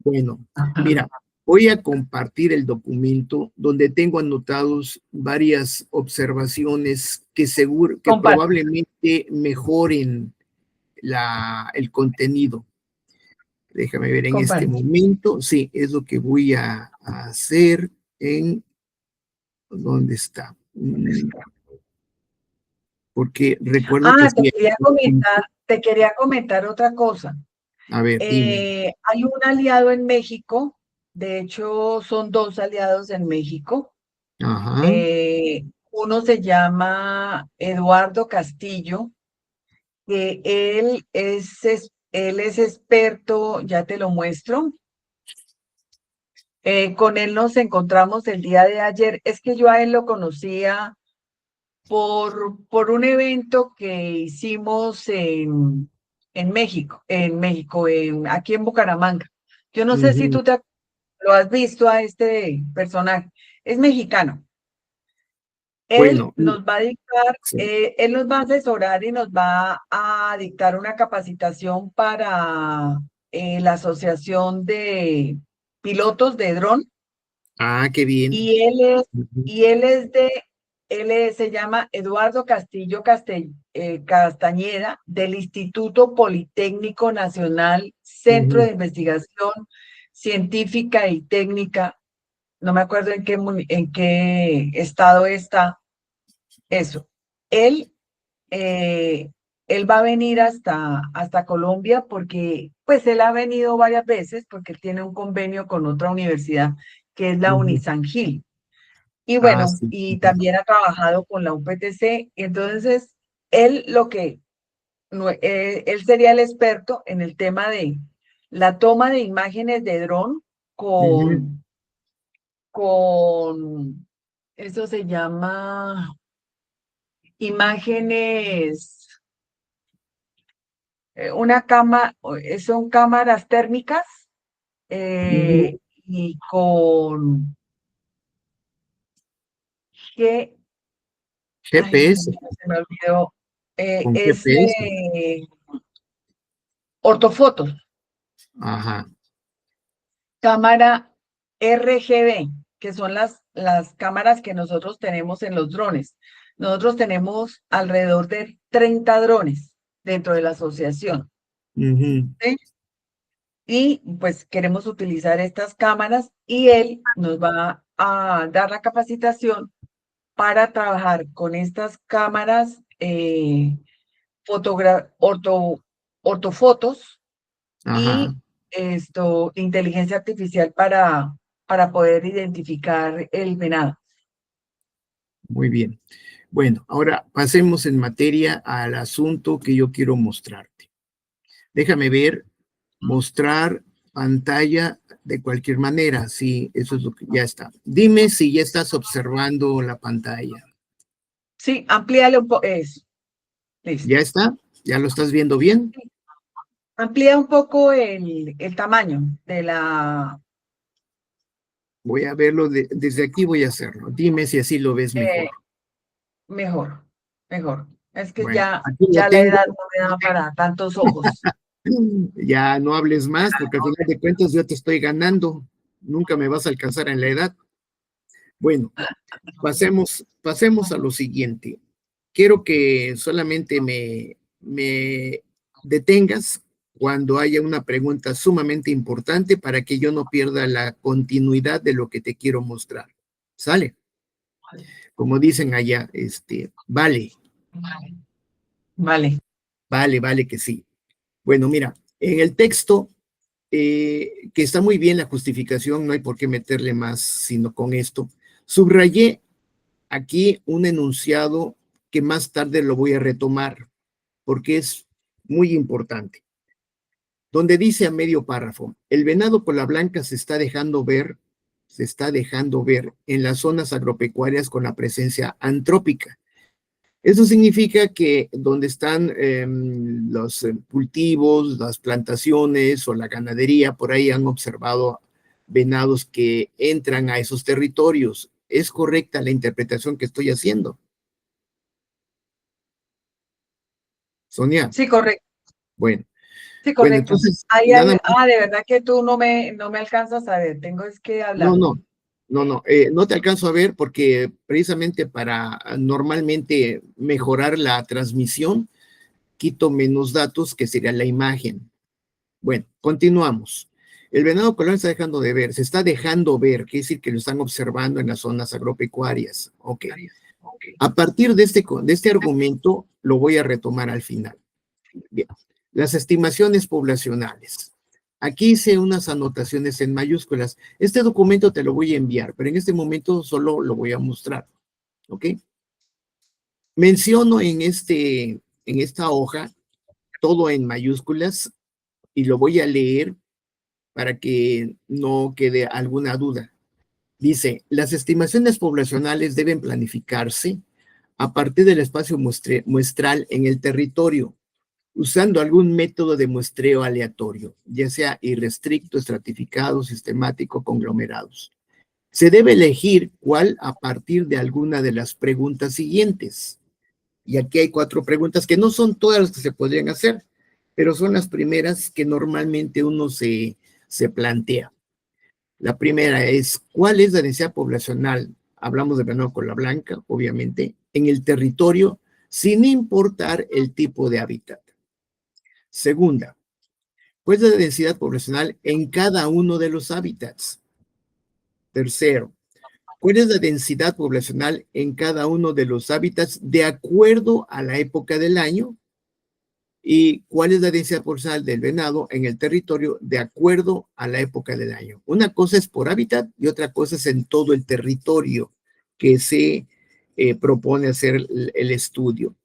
Bueno, mira, voy a compartir el documento donde tengo anotados varias observaciones que probablemente mejoren el contenido. Déjame ver en este momento. Sí, es lo que voy a hacer en... ¿Dónde está? Porque recuerdo que... te quería comentar otra cosa. A ver, dime. Hay un aliado en México, de hecho son 2 aliados en México. Ajá. Uno se llama Eduardo Castillo, que él es experto, ya te lo muestro. Con él nos encontramos el día de ayer. Es que yo a él lo conocía por un evento que hicimos en México, aquí en Bucaramanga. Yo no sé si tú lo has visto a este personaje. Es mexicano. Él nos va a dictar, él nos va a asesorar y nos va a dictar una capacitación para la Asociación de Pilotos de Dron. Ah, qué bien. Y él se llama Eduardo Castillo Castañeda, del Instituto Politécnico Nacional, Centro de Investigación Científica y Técnica. No me acuerdo en qué estado está eso. Él va a venir hasta Colombia porque, pues, él ha venido varias veces porque él tiene un convenio con otra universidad que es la Unisangil. Y bueno, sí. y también ha trabajado con la UPTC. Entonces, él él sería el experto en el tema de la toma de imágenes de dron con eso se llama imágenes, son cámaras térmicas y con GPS. Se me olvidó. ¿Con Es GPS? ortofotos. Ajá. Cámara RGB, que son las cámaras que nosotros tenemos en los drones. Nosotros tenemos alrededor de 30 drones dentro de la asociación. ¿Sí? Y pues queremos utilizar estas cámaras y él nos va a dar la capacitación para trabajar con estas cámaras ortofotos y inteligencia artificial para poder identificar el venado. Muy bien. Bueno, ahora pasemos en materia al asunto que yo quiero mostrarte. Déjame ver, mostrar pantalla de cualquier manera. Sí, eso es lo que ya está. Dime si ya estás observando la pantalla. Sí, amplíale un poco eso. Listo. ¿Ya está? ¿Ya lo estás viendo bien? Sí. Amplía un poco el tamaño de la... Voy a verlo, desde aquí voy a hacerlo. Dime si así lo ves mejor. Mejor. Es que Bueno, ya la edad no me da para tantos ojos. Ya no hables más, porque al final de cuentas yo te estoy ganando. Nunca me vas a alcanzar en la edad. Bueno, pasemos a lo siguiente. Quiero que solamente me detengas cuando haya una pregunta sumamente importante para que yo no pierda la continuidad de lo que te quiero mostrar. ¿Sale? Como dicen allá, vale. Vale que sí. Bueno, mira, en el texto, que está muy bien la justificación, no hay por qué meterle más, sino con esto. Subrayé aquí un enunciado que más tarde lo voy a retomar, porque es muy importante. Donde dice a medio párrafo, el venado cola blanca se está dejando ver en las zonas agropecuarias con la presencia antrópica. Eso significa que donde están los cultivos, las plantaciones o la ganadería, por ahí han observado venados que entran a esos territorios. ¿Es correcta la interpretación que estoy haciendo? Sonia. Sí, correcto. Bueno, Sí, Bueno, correcto. entonces, Ahí nada hay, más, de verdad que tú no me alcanzas a ver, tengo es que no, hablar. no, no te alcanzo a ver porque precisamente para normalmente mejorar la transmisión, quito menos datos que sería la imagen. Bueno, continuamos. El venado color está dejando de ver, se está dejando ver, quiere decir que lo están observando en las zonas agropecuarias. Ok. A partir de este argumento, lo voy a retomar al final. Bien, las estimaciones poblacionales. Aquí hice unas anotaciones en mayúsculas. Este documento te lo voy a enviar, pero en este momento solo lo voy a mostrar. ¿Ok? Menciono en esta hoja todo en mayúsculas y lo voy a leer para que no quede alguna duda. Dice, las estimaciones poblacionales deben planificarse a partir del espacio muestral en el territorio, usando algún método de muestreo aleatorio, ya sea irrestricto, estratificado, sistemático, conglomerados. Se debe elegir cuál a partir de alguna de las preguntas siguientes. Y aquí hay 4 preguntas que no son todas las que se podrían hacer, pero son las primeras que normalmente uno se plantea. La primera es, ¿cuál es la densidad poblacional? Hablamos de venado cola blanca, obviamente, en el territorio, sin importar el tipo de hábitat. Segunda, ¿cuál es la densidad poblacional en cada uno de los hábitats? Tercero, ¿cuál es la densidad poblacional en cada uno de los hábitats de acuerdo a la época del año? ¿Y cuál es la densidad poblacional del venado en el territorio de acuerdo a la época del año? Una cosa es por hábitat y otra cosa es en todo el territorio que se propone hacer el estudio.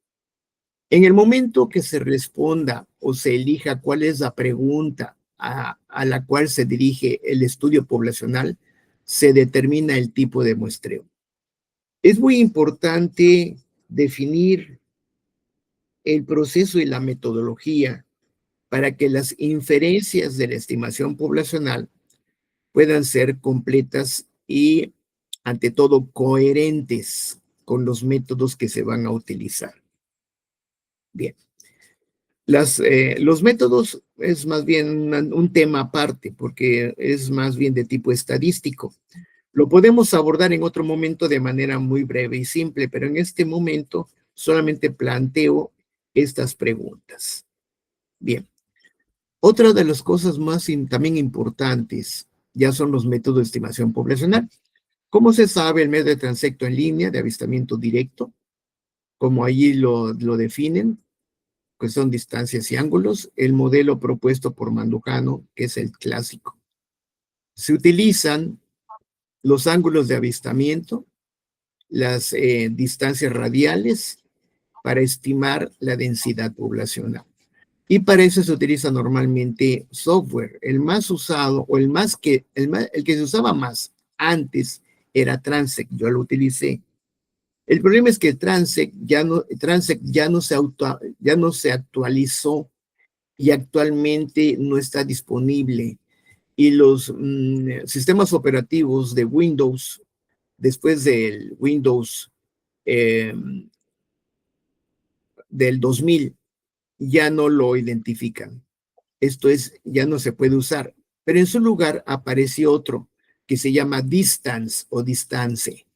En el momento que se responda o se elija cuál es la pregunta a la cual se dirige el estudio poblacional, se determina el tipo de muestreo. Es muy importante definir el proceso y la metodología para que las inferencias de la estimación poblacional puedan ser completas y, ante todo, coherentes con los métodos que se van a utilizar. Bien. Los métodos es más bien un tema aparte, porque es más bien de tipo estadístico. Lo podemos abordar en otro momento de manera muy breve y simple, pero en este momento solamente planteo estas preguntas. Bien. Otra de las cosas más también importantes ya son los métodos de estimación poblacional. Como se sabe, el método de transecto en línea, de avistamiento directo, como allí lo definen, que son distancias y ángulos, el modelo propuesto por Mandujano, que es el clásico. Se utilizan los ángulos de avistamiento, las distancias radiales, para estimar la densidad poblacional. Y para eso se utiliza normalmente software. El más usado, o el que se usaba más antes era Transect, yo lo utilicé. El problema es que Transect ya no se actualizó y actualmente no está disponible. Y los sistemas operativos de Windows, después del Windows eh, del 2000, ya no lo identifican. Esto es, ya no se puede usar. Pero en su lugar apareció otro que se llama Distance o Distance.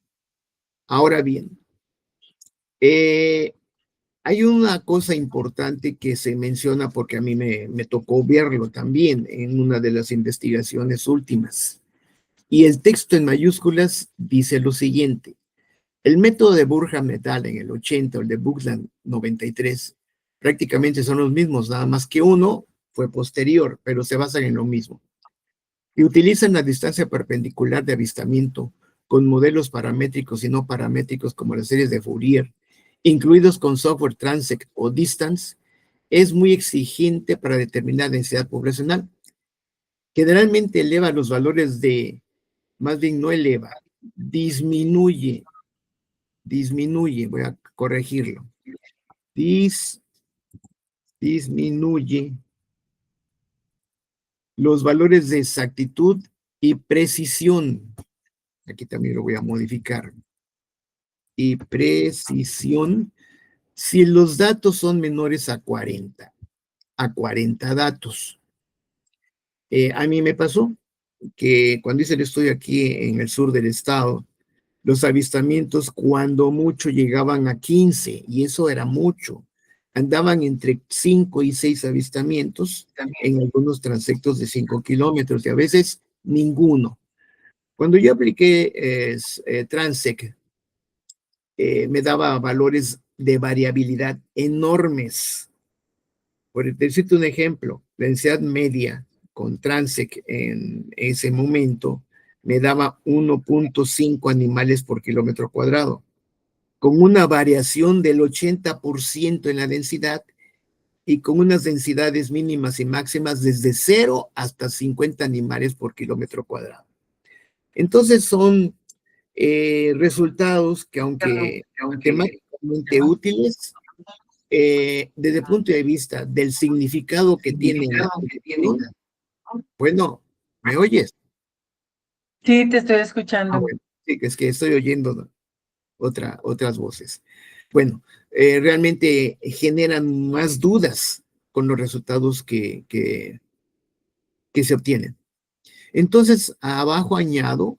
Ahora bien, hay una cosa importante que se menciona porque a mí me tocó verlo también en una de las investigaciones últimas. Y el texto en mayúsculas dice lo siguiente. El método de Burham et al. En el 80 o el de Buckland 93 prácticamente son los mismos, nada más que uno fue posterior, pero se basan en lo mismo. Y utilizan la distancia perpendicular de avistamiento con modelos paramétricos y no paramétricos como las series de Fourier, incluidos con software Transect o Distance, es muy exigente para determinar densidad poblacional. Generalmente eleva los valores más bien no eleva, disminuye, voy a corregirlo, disminuye los valores de exactitud y precisión. Aquí también lo voy a modificar. Y precisión si los datos son menores a 40. a 40 datos. A mí me pasó que cuando hice el estudio aquí en el sur del estado, los avistamientos cuando mucho llegaban a 15, y eso era mucho. Andaban entre 5 y 6 avistamientos en algunos transectos de 5 kilómetros y a veces ninguno. Cuando yo apliqué Transec, me daba valores de variabilidad enormes. Por decirte un ejemplo, la densidad media con Transec en ese momento me daba 1.5 animales por kilómetro cuadrado, con una variación del 80% en la densidad y con unas densidades mínimas y máximas desde 0 hasta 50 animales por kilómetro cuadrado. Entonces son resultados que aunque matemáticamente útiles, desde el punto de vista del significado que tienen, bueno, ¿me oyes? Sí, te estoy escuchando. Bueno, sí, es que estoy oyendo otras voces. Bueno, realmente generan más dudas con los resultados que se obtienen. Entonces, abajo añado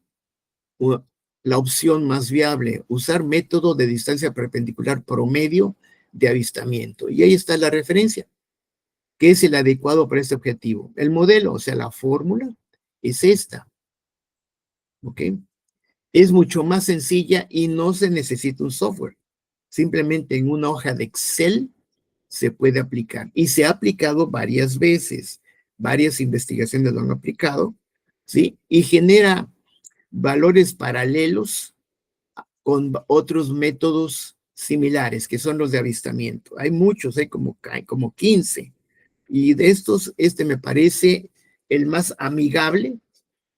la opción más viable, usar método de distancia perpendicular promedio de avistamiento. Y ahí está la referencia, que es el adecuado para este objetivo. El modelo, o sea, la fórmula, es esta. ¿Ok? Es mucho más sencilla y no se necesita un software. Simplemente en una hoja de Excel se puede aplicar. Y se ha aplicado varias veces. Varias investigaciones lo han aplicado, ¿sí? Y genera valores paralelos con otros métodos similares, que son los de avistamiento. Hay muchos, hay como 15. Y de estos, este me parece el más amigable,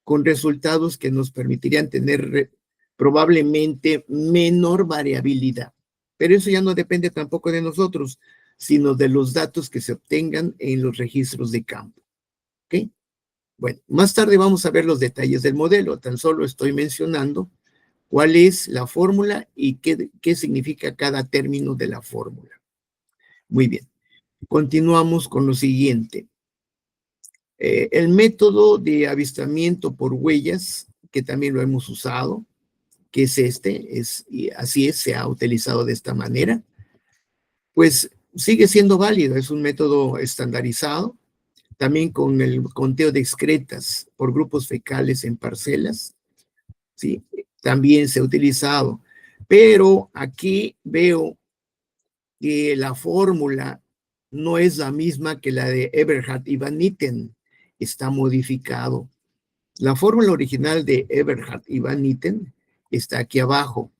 con resultados que nos permitirían tener probablemente menor variabilidad. Pero eso ya no depende tampoco de nosotros, sino de los datos que se obtengan en los registros de campo. ¿Ok? Bueno, más tarde vamos a ver los detalles del modelo. Tan solo estoy mencionando cuál es la fórmula y qué significa cada término de la fórmula. Muy bien. Continuamos con lo siguiente. El método de avistamiento por huellas, que también lo hemos usado, que es y así es, se ha utilizado de esta manera, pues sigue siendo válido, es un método estandarizado, también con el conteo de excretas por grupos fecales en parcelas, ¿sí? También se ha utilizado, pero aquí veo que la fórmula no es la misma que la de Eberhard y Van Nitten, está modificado. La fórmula original de Eberhard y Van Nitten está aquí abajo.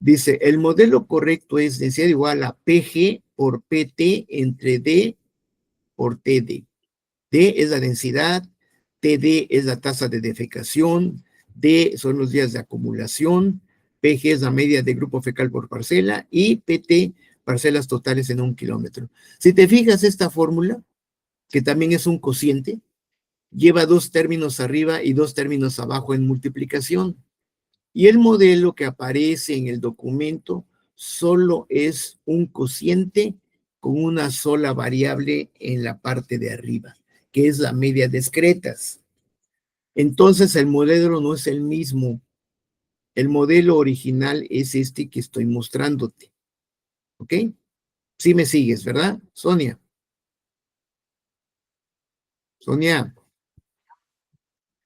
Dice, el modelo correcto es densidad igual a PG por PT entre D por TD. D es la densidad, TD es la tasa de defecación, D son los días de acumulación, PG es la media de grupo fecal por parcela y PT, parcelas totales en 1 kilómetro. Si te fijas, esta fórmula, que también es un cociente, lleva 2 términos arriba y 2 términos abajo en multiplicación. Y el modelo que aparece en el documento solo es un cociente con una sola variable en la parte de arriba, que es la media de excretas. Entonces el modelo no es el mismo. El modelo original es este que estoy mostrándote. ¿Ok? Sí me sigues, ¿verdad, Sonia? Sonia.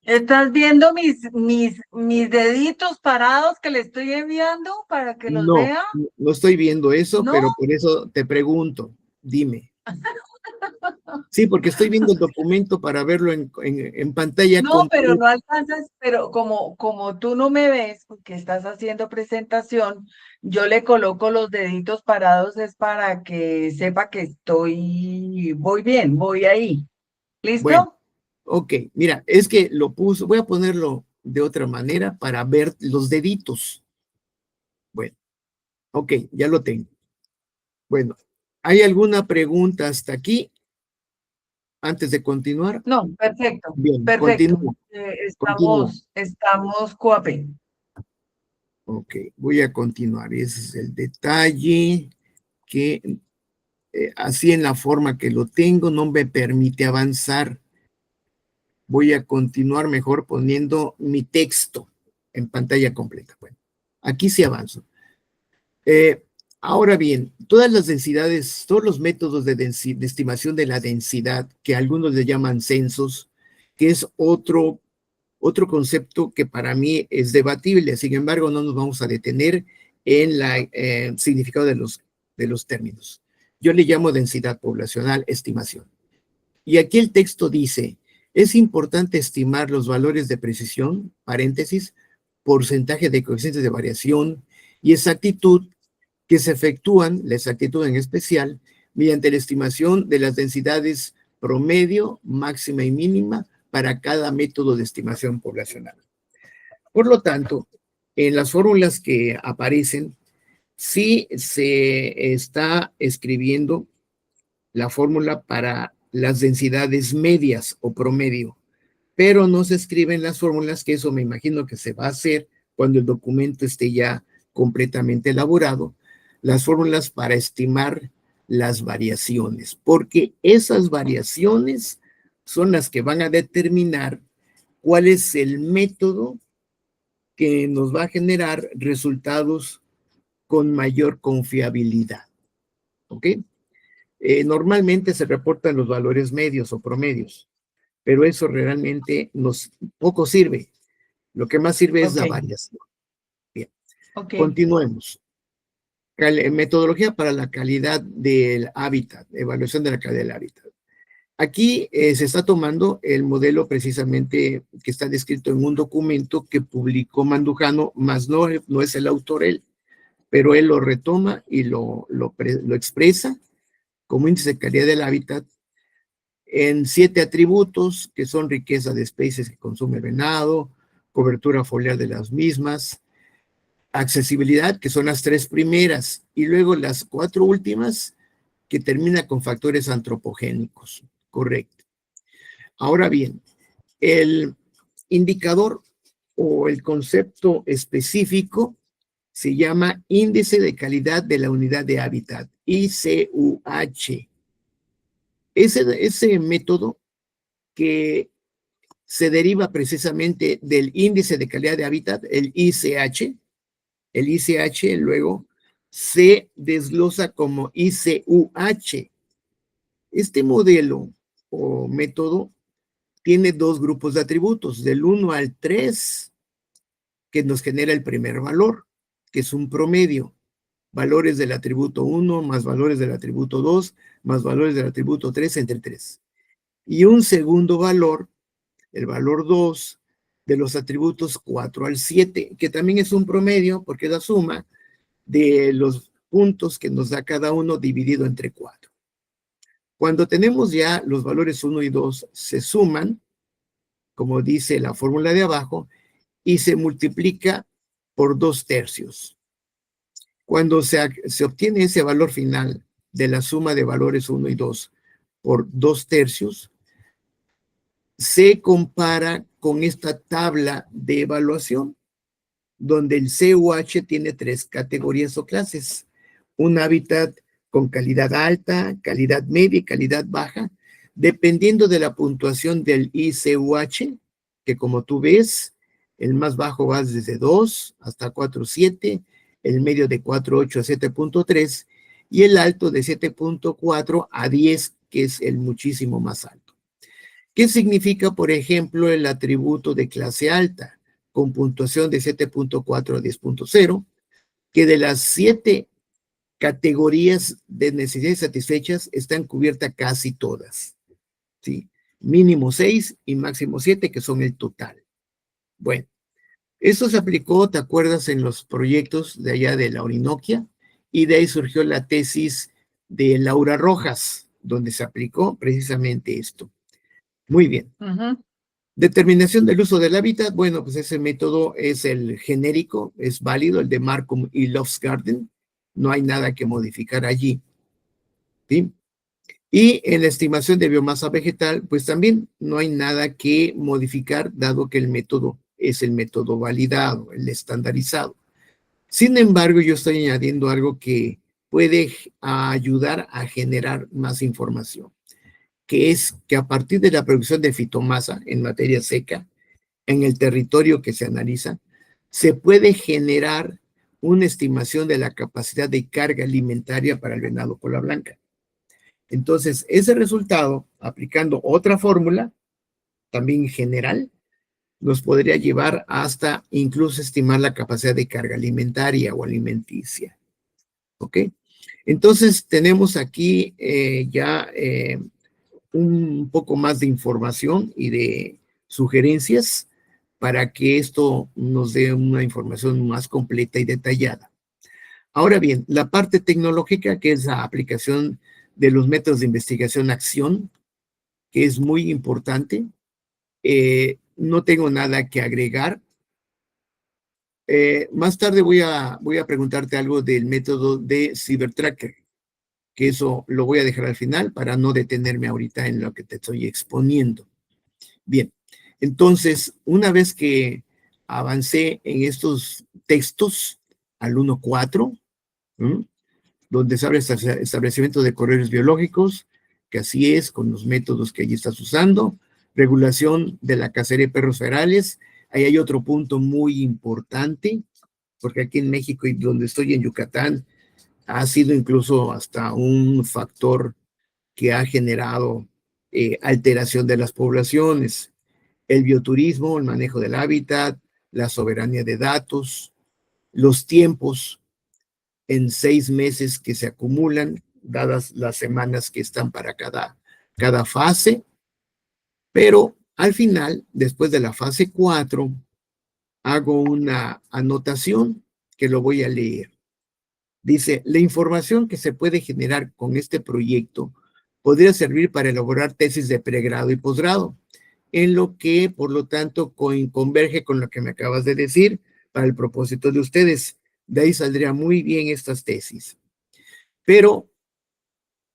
¿Estás viendo mis deditos parados que le estoy enviando para que los No, vea? no estoy viendo eso, No, pero por eso te pregunto, dime. Sí, porque estoy viendo el documento para verlo en pantalla no, pero completa. no alcanzas, pero como tú no me ves porque estás haciendo presentación, yo le coloco los deditos parados es para que sepa que voy bien, voy ahí. Bueno, ¿Listo? ok, mira, es que lo puso, voy a ponerlo de otra manera para ver los deditos. Bueno, ok, ya lo tengo. Bueno, ¿hay alguna pregunta hasta aquí antes de continuar? No, perfecto, Bien, perfecto. continúo, continúo. Estamos coape. Ok, voy a continuar. Ese es el detalle que así en la forma que lo tengo no me permite avanzar. Voy a continuar mejor poniendo mi texto en pantalla completa. Bueno, aquí sí avanzo. Ahora bien, todas las densidades, todos los métodos de estimación de la densidad, que algunos le llaman censos, que es otro concepto que para mí es debatible. Sin embargo, no nos vamos a detener en el significado de los términos. Yo le llamo densidad poblacional, estimación. Y aquí el texto dice, es importante estimar los valores de precisión, paréntesis, porcentaje de coeficientes de variación y exactitud que se efectúan, la exactitud en especial, mediante la estimación de las densidades promedio, máxima y mínima para cada método de estimación poblacional. Por lo tanto, en las fórmulas que aparecen, sí se está escribiendo la fórmula para las densidades medias o promedio, pero no se escriben las fórmulas, que eso me imagino que se va a hacer cuando el documento esté ya completamente elaborado, las fórmulas para estimar las variaciones, porque esas variaciones son las que van a determinar cuál es el método que nos va a generar resultados con mayor confiabilidad. ¿Ok? Normalmente se reportan los valores medios o promedios, pero eso realmente poco sirve. Lo que más sirve es la variación. Bien, continuemos. Metodología para la calidad del hábitat, evaluación de la calidad del hábitat. Aquí se está tomando el modelo precisamente que está descrito en un documento que publicó Mandujano, más no es el autor él, pero él lo retoma y lo expresa como índice de calidad del hábitat en 7 atributos que son riqueza de especies que consume el venado, cobertura foliar de las mismas, accesibilidad, que son las 3 primeras, y luego las 4 últimas que termina con factores antropogénicos. Correcto. Ahora bien, el indicador o el concepto específico se llama Índice de Calidad de la Unidad de Hábitat, ICUH. Ese método que se deriva precisamente del Índice de Calidad de Hábitat, el ICH luego se desglosa como ICUH. Este modelo o método tiene 2 grupos de atributos, del 1 al 3, que nos genera el primer valor, que es un promedio. Valores del atributo 1 más valores del atributo 2 más valores del atributo 3 entre 3. Y un segundo valor, el valor 2, de los atributos 4 al 7, que también es un promedio porque es la suma de los puntos que nos da cada uno dividido entre 4. Cuando tenemos ya los valores 1 y 2 se suman, como dice la fórmula de abajo, y se multiplica por 2/3. Cuando se obtiene ese valor final de la suma de valores 1 y 2 por 2/3, se compara con esta tabla de evaluación, donde el CUH tiene 3 categorías o clases. Un hábitat con calidad alta, calidad media y calidad baja, dependiendo de la puntuación del ICUH, que como tú ves, el más bajo va desde 2 hasta 4.7, el medio de 4.8 a 7.3 y el alto de 7.4 a 10, que es el muchísimo más alto. ¿Qué significa, por ejemplo, el atributo de clase alta, con puntuación de 7.4 a 10.0, que de las 7 categorías de necesidades satisfechas están cubiertas casi todas? ¿Sí? Mínimo 6 y máximo 7, que son el total. Bueno, esto se aplicó, ¿te acuerdas?, en los proyectos de allá de la Orinoquia, y de ahí surgió la tesis de Laura Rojas, donde se aplicó precisamente esto. Muy bien. Determinación del uso del hábitat. Bueno, pues ese método es el genérico, es válido, el de Markham y Lofsgarden. No hay nada que modificar allí. ¿Sí? Y en la estimación de biomasa vegetal, pues también no hay nada que modificar, dado que el método es el método validado, el estandarizado. Sin embargo, yo estoy añadiendo algo que puede ayudar a generar más información, que es que a partir de la producción de fitomasa en materia seca, en el territorio que se analiza, se puede generar una estimación de la capacidad de carga alimentaria para el venado cola blanca. Entonces, ese resultado, aplicando otra fórmula, también general, nos podría llevar hasta incluso estimar la capacidad de carga alimentaria o alimenticia. ¿Ok? Entonces, tenemos aquí ya un poco más de información y de sugerencias para que esto nos dé una información más completa y detallada. Ahora bien, la parte tecnológica, que es la aplicación de los métodos de investigación-acción, que es muy importante, no tengo nada que agregar. Más tarde voy a preguntarte algo del método de CyberTracker, que eso lo voy a dejar al final para no detenerme ahorita en lo que te estoy exponiendo. Bien, entonces, una vez que avancé en estos textos al 1.4, donde se habla de establecimiento de corredores biológicos, que así es, con los métodos que allí estás usando, regulación de la cacería de perros ferales. Ahí hay otro punto muy importante, porque aquí en México y donde estoy en Yucatán, ha sido incluso hasta un factor que ha generado alteración de las poblaciones. El bioturismo, el manejo del hábitat, la soberanía de datos, los tiempos en 6 meses que se acumulan, dadas las semanas que están para cada fase, pero al final, después de la fase 4, hago una anotación que lo voy a leer. Dice, la información que se puede generar con este proyecto podría servir para elaborar tesis de pregrado y posgrado, en lo que, por lo tanto, converge con lo que me acabas de decir para el propósito de ustedes. De ahí saldría muy bien estas tesis. Pero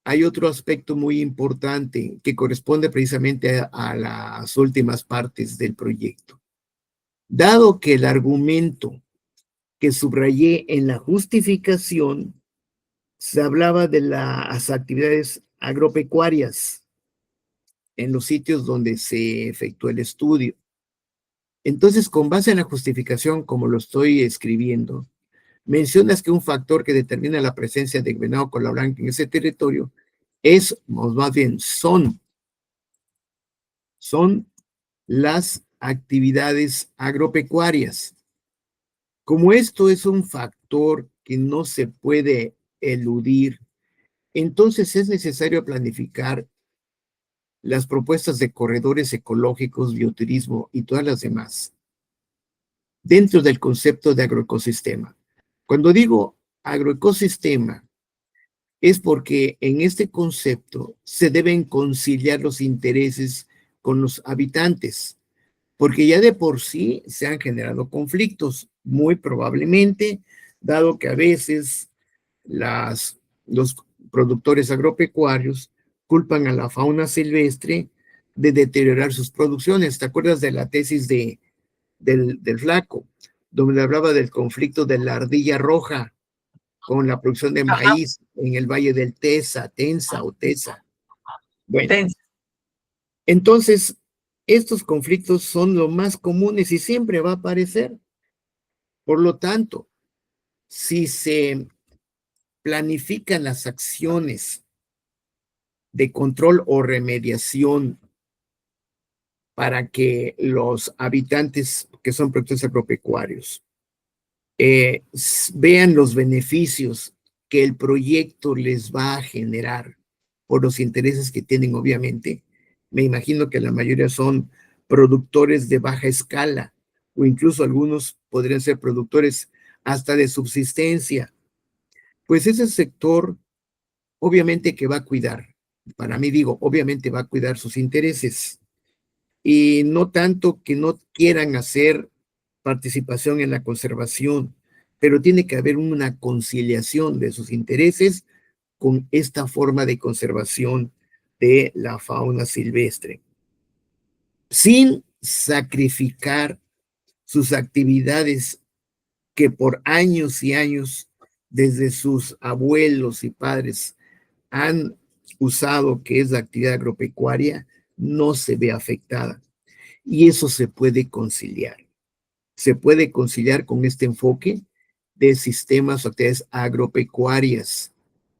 hay otro aspecto muy importante que corresponde precisamente a las últimas partes del proyecto. Dado que el argumento que subrayé en la justificación se hablaba de las actividades agropecuarias en los sitios donde se efectuó el estudio. Entonces, con base en la justificación, como lo estoy escribiendo, mencionas que un factor que determina la presencia de venado cola blanca en ese territorio es, o más bien, son las actividades agropecuarias. Como esto es un factor que no se puede eludir, entonces es necesario planificar las propuestas de corredores ecológicos, bioturismo y todas las demás dentro del concepto de agroecosistema. Cuando digo agroecosistema, es porque en este concepto se deben conciliar los intereses con los habitantes, porque ya de por sí se han generado conflictos, muy probablemente, dado que a veces los productores agropecuarios culpan a la fauna silvestre de deteriorar sus producciones. ¿Te acuerdas de la tesis del Flaco, donde hablaba del conflicto de la ardilla roja con la producción de Ajá, maíz en el valle del Tensa o Tesa? Bueno, entonces, estos conflictos son los más comunes y siempre va a aparecer. Por lo tanto, si se planifican las acciones de control o remediación para que los habitantes que son productores agropecuarios vean los beneficios que el proyecto les va a generar por los intereses que tienen, obviamente. Me imagino que la mayoría son productores de baja escala o incluso algunos podrían ser productores hasta de subsistencia. Pues ese sector obviamente que va a cuidar, para mí digo, obviamente va a cuidar sus intereses y no tanto que no quieran hacer participación en la conservación, pero tiene que haber una conciliación de sus intereses con esta forma de conservación de la fauna silvestre, sin sacrificar sus actividades que por años y años desde sus abuelos y padres han usado, que es la actividad agropecuaria, no se ve afectada. Y eso se puede conciliar. Se puede conciliar con este enfoque de sistemas o actividades agropecuarias,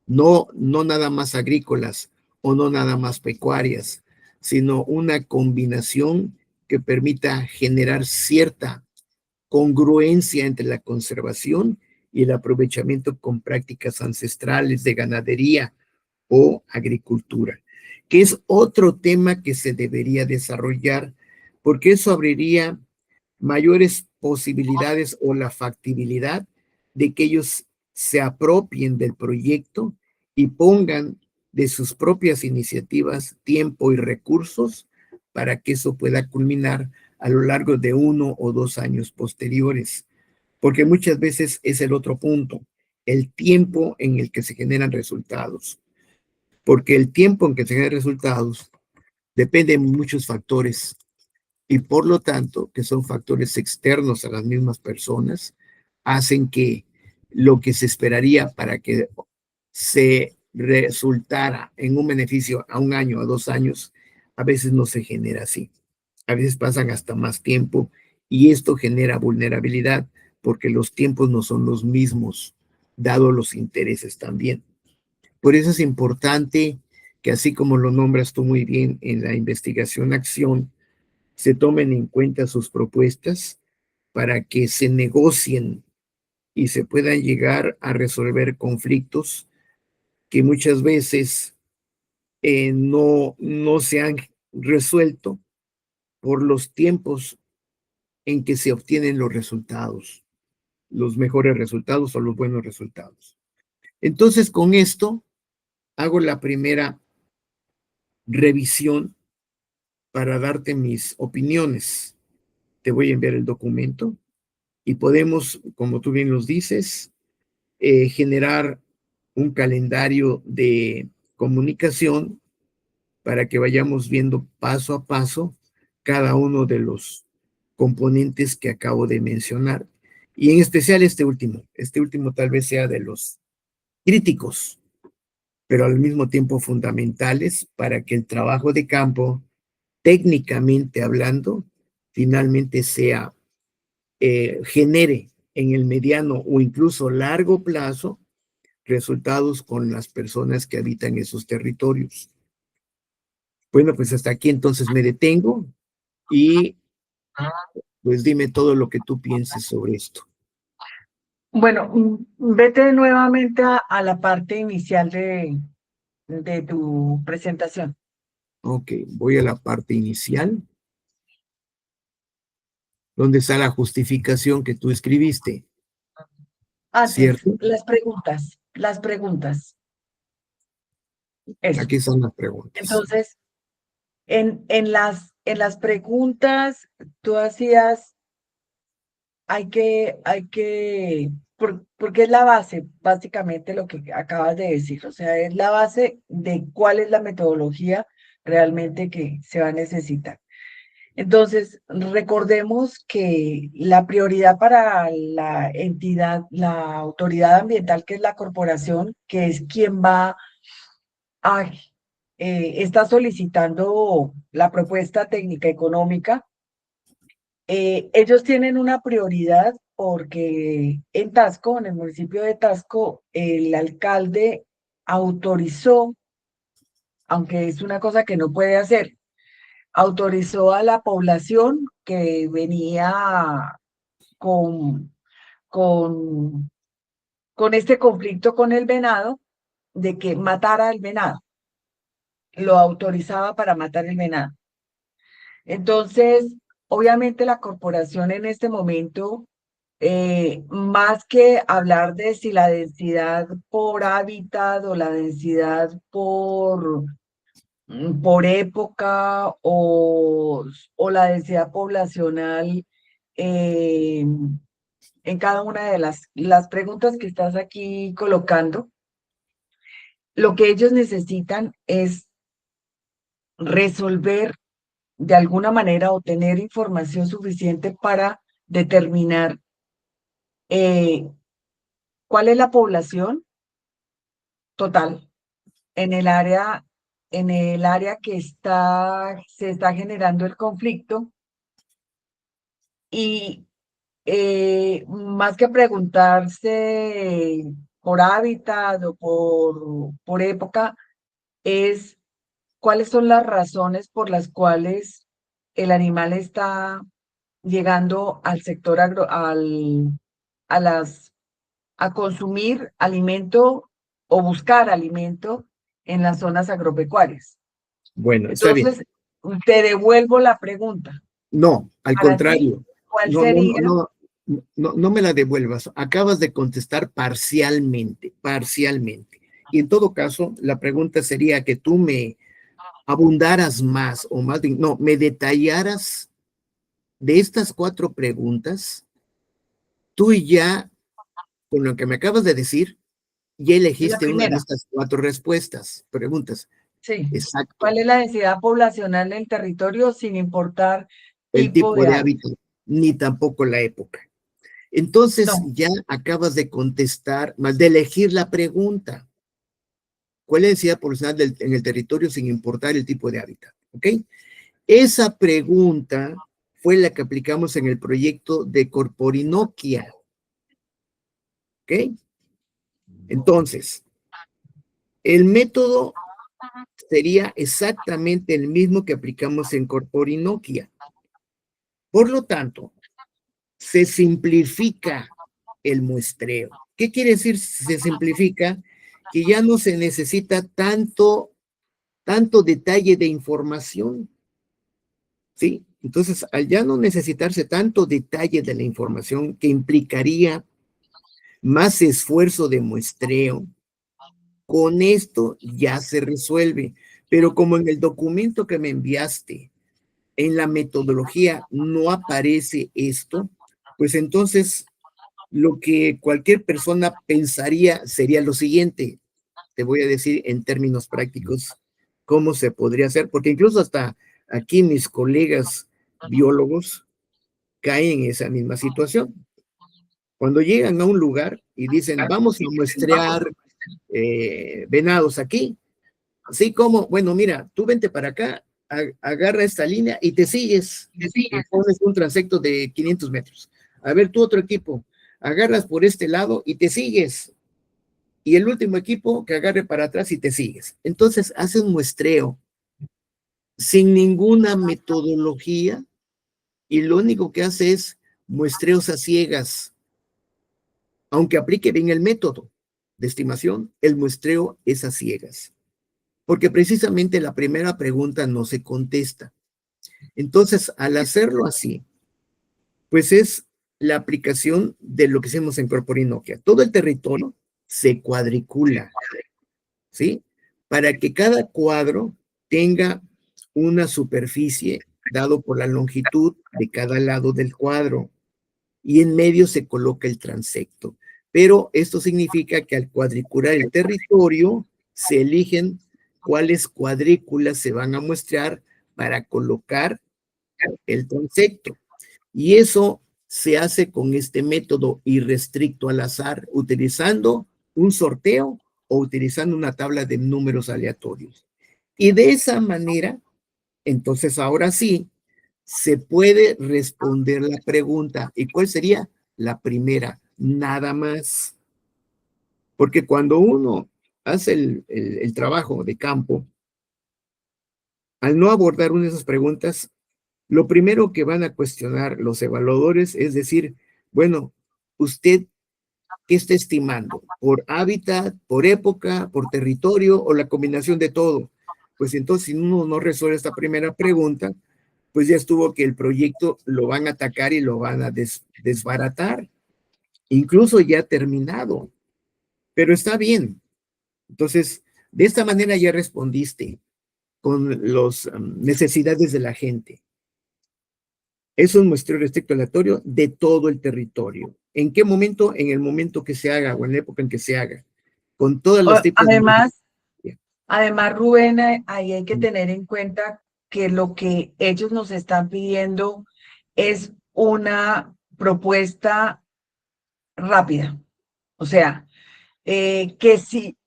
no nada más agrícolas o no nada más pecuarias, sino una combinación que permita generar cierta congruencia entre la conservación y el aprovechamiento con prácticas ancestrales de ganadería o agricultura, que es otro tema que se debería desarrollar, porque eso abriría mayores posibilidades o la factibilidad de que ellos se apropien del proyecto y pongan de sus propias iniciativas tiempo y recursos para que eso pueda culminar a lo largo de 1 o 2 años posteriores. Porque muchas veces es el otro punto, el tiempo en el que se generan resultados. Porque el tiempo en que se generan resultados depende de muchos factores y por lo tanto, que son factores externos a las mismas personas, hacen que lo que se esperaría para que se resultara en un beneficio a 1 año, a 2 años, a veces no se genera así. A veces pasan hasta más tiempo y esto genera vulnerabilidad porque los tiempos no son los mismos, dado los intereses también. Por eso es importante que así como lo nombras tú muy bien en la investigación-acción, se tomen en cuenta sus propuestas para que se negocien y se puedan llegar a resolver conflictos que muchas veces no se han resuelto por los tiempos en que se obtienen los resultados, los mejores resultados o los buenos resultados. Entonces, con esto hago la primera revisión para darte mis opiniones. Te voy a enviar el documento y podemos, como tú bien nos dices, generar un calendario de comunicación para que vayamos viendo paso a paso cada uno de los componentes que acabo de mencionar. Y en especial este último tal vez sea de los críticos, pero al mismo tiempo fundamentales para que el trabajo de campo, técnicamente hablando, finalmente genere en el mediano o incluso largo plazo resultados con las personas que habitan esos territorios. Bueno, pues hasta aquí entonces me detengo y pues dime todo lo que tú pienses sobre esto. Bueno, vete nuevamente a la parte inicial de tu presentación. Ok, voy a la parte inicial, donde está la justificación que tú escribiste, Antes, ¿cierto? las preguntas, eso. Aquí están las preguntas. Entonces, en las preguntas, tú hacías, porque es la base, básicamente lo que acabas de decir, o sea, es la base de cuál es la metodología realmente que se va a necesitar. Entonces, recordemos que la prioridad para la entidad, la autoridad ambiental, que es la corporación, que es quien va a, está solicitando la propuesta técnica económica, ellos tienen una prioridad porque en Tasco, en el municipio de Tasco, el alcalde autorizó, aunque es una cosa que no puede hacer, autorizó a la población que venía con, con, con este conflicto con el venado, de que matara al venado. Lo autorizaba para matar el venado. Entonces, obviamente la corporación en este momento, más que hablar de si la densidad por hábitat o la densidad por época o la densidad poblacional eh, en cada una de las preguntas que estás aquí colocando, lo que ellos necesitan es resolver de alguna manera o tener información suficiente para determinar ¿cuál es la población total en el área que se está generando el conflicto? Y más que preguntarse por hábitat o por época, es cuáles son las razones por las cuales el animal está llegando al sector a las, a consumir alimento o buscar alimento en las zonas agropecuarias. Bueno, está bien. Entonces, te devuelvo la pregunta. No, al Para ti, contrario. ¿cuál No, no, no, sería? no, no me la devuelvas. Acabas de contestar parcialmente, parcialmente. Y en todo caso, la pregunta sería que tú me abundaras más o más bien, no, me detallaras de estas 4 preguntas. Tú ya, con lo que me acabas de decir, ya La elegiste una de primera, estas 4 respuestas, preguntas. sí. Exacto. ¿Cuál es la densidad poblacional del territorio sin importar El tipo tipo de de hábitat? hábitat, ni tampoco la época. Entonces No, ya acabas de contestar, más de elegir la pregunta. ¿Cuál es la densidad poblacional en el territorio sin importar el tipo de hábitat? ¿Ok? Esa pregunta fue la que aplicamos en el proyecto de Corporinoquia. ¿Ok? Entonces, el método sería exactamente el mismo que aplicamos en Corporinoquia. Por lo tanto, se simplifica el muestreo. ¿Qué quiere decir se simplifica? Que ya no se necesita tanto detalle de información, ¿sí? Entonces, al ya no necesitarse tanto detalle de la información que implicaría más esfuerzo de muestreo, con esto ya se resuelve. Pero como en el documento que me enviaste, en la metodología no aparece esto, pues entonces lo que cualquier persona pensaría sería lo siguiente. Te voy a decir en términos prácticos cómo se podría hacer, porque incluso hasta aquí mis colegas biólogos caen en esa misma situación. Cuando llegan a un lugar y dicen, vamos a muestrear venados aquí, así como, bueno, mira, tú vente para acá, agarra esta línea y te sigues, y pones un transecto de 500 metros. A ver, tú otro equipo, agarras por este lado y te sigues, y el último equipo que agarre para atrás y te sigues. Entonces hace un muestreo sin ninguna metodología y lo único que hace es muestreos a ciegas. Aunque aplique bien el método de estimación, el muestreo es a ciegas, porque precisamente la primera pregunta no se contesta. Entonces, al hacerlo así, pues es la aplicación de lo que hacemos en Corporinoquia. Todo el territorio se cuadricula, ¿sí? Para que cada cuadro tenga una superficie dado por la longitud de cada lado del cuadro y en medio se coloca el transecto. Pero esto significa que al cuadricular el territorio se eligen cuáles cuadrículas se van a muestrear para colocar el transecto. Y eso se hace con este método irrestricto al azar, utilizando un sorteo o utilizando una tabla de números aleatorios. Y de esa manera, entonces ahora sí, se puede responder la pregunta. ¿Y cuál sería? La primera, nada más. Porque cuando uno hace el trabajo de campo, al no abordar una de esas preguntas, lo primero que van a cuestionar los evaluadores es decir, bueno, usted, ¿qué está estimando? ¿Por hábitat, por época, por territorio o la combinación de todo? Pues entonces, si uno no resuelve esta primera pregunta, pues ya estuvo que el proyecto lo van a atacar y lo van a desbaratar, incluso ya terminado, pero está bien. Entonces, de esta manera ya respondiste con las necesidades de la gente. Es un muestreo restricto aleatorio de todo el territorio. ¿En qué momento? En el momento que se haga o en la época en que se haga, con todos los tipos Además, de... además, Rubén, ahí hay que tener en cuenta que lo que ellos nos están pidiendo es una propuesta rápida. O sea, que sí,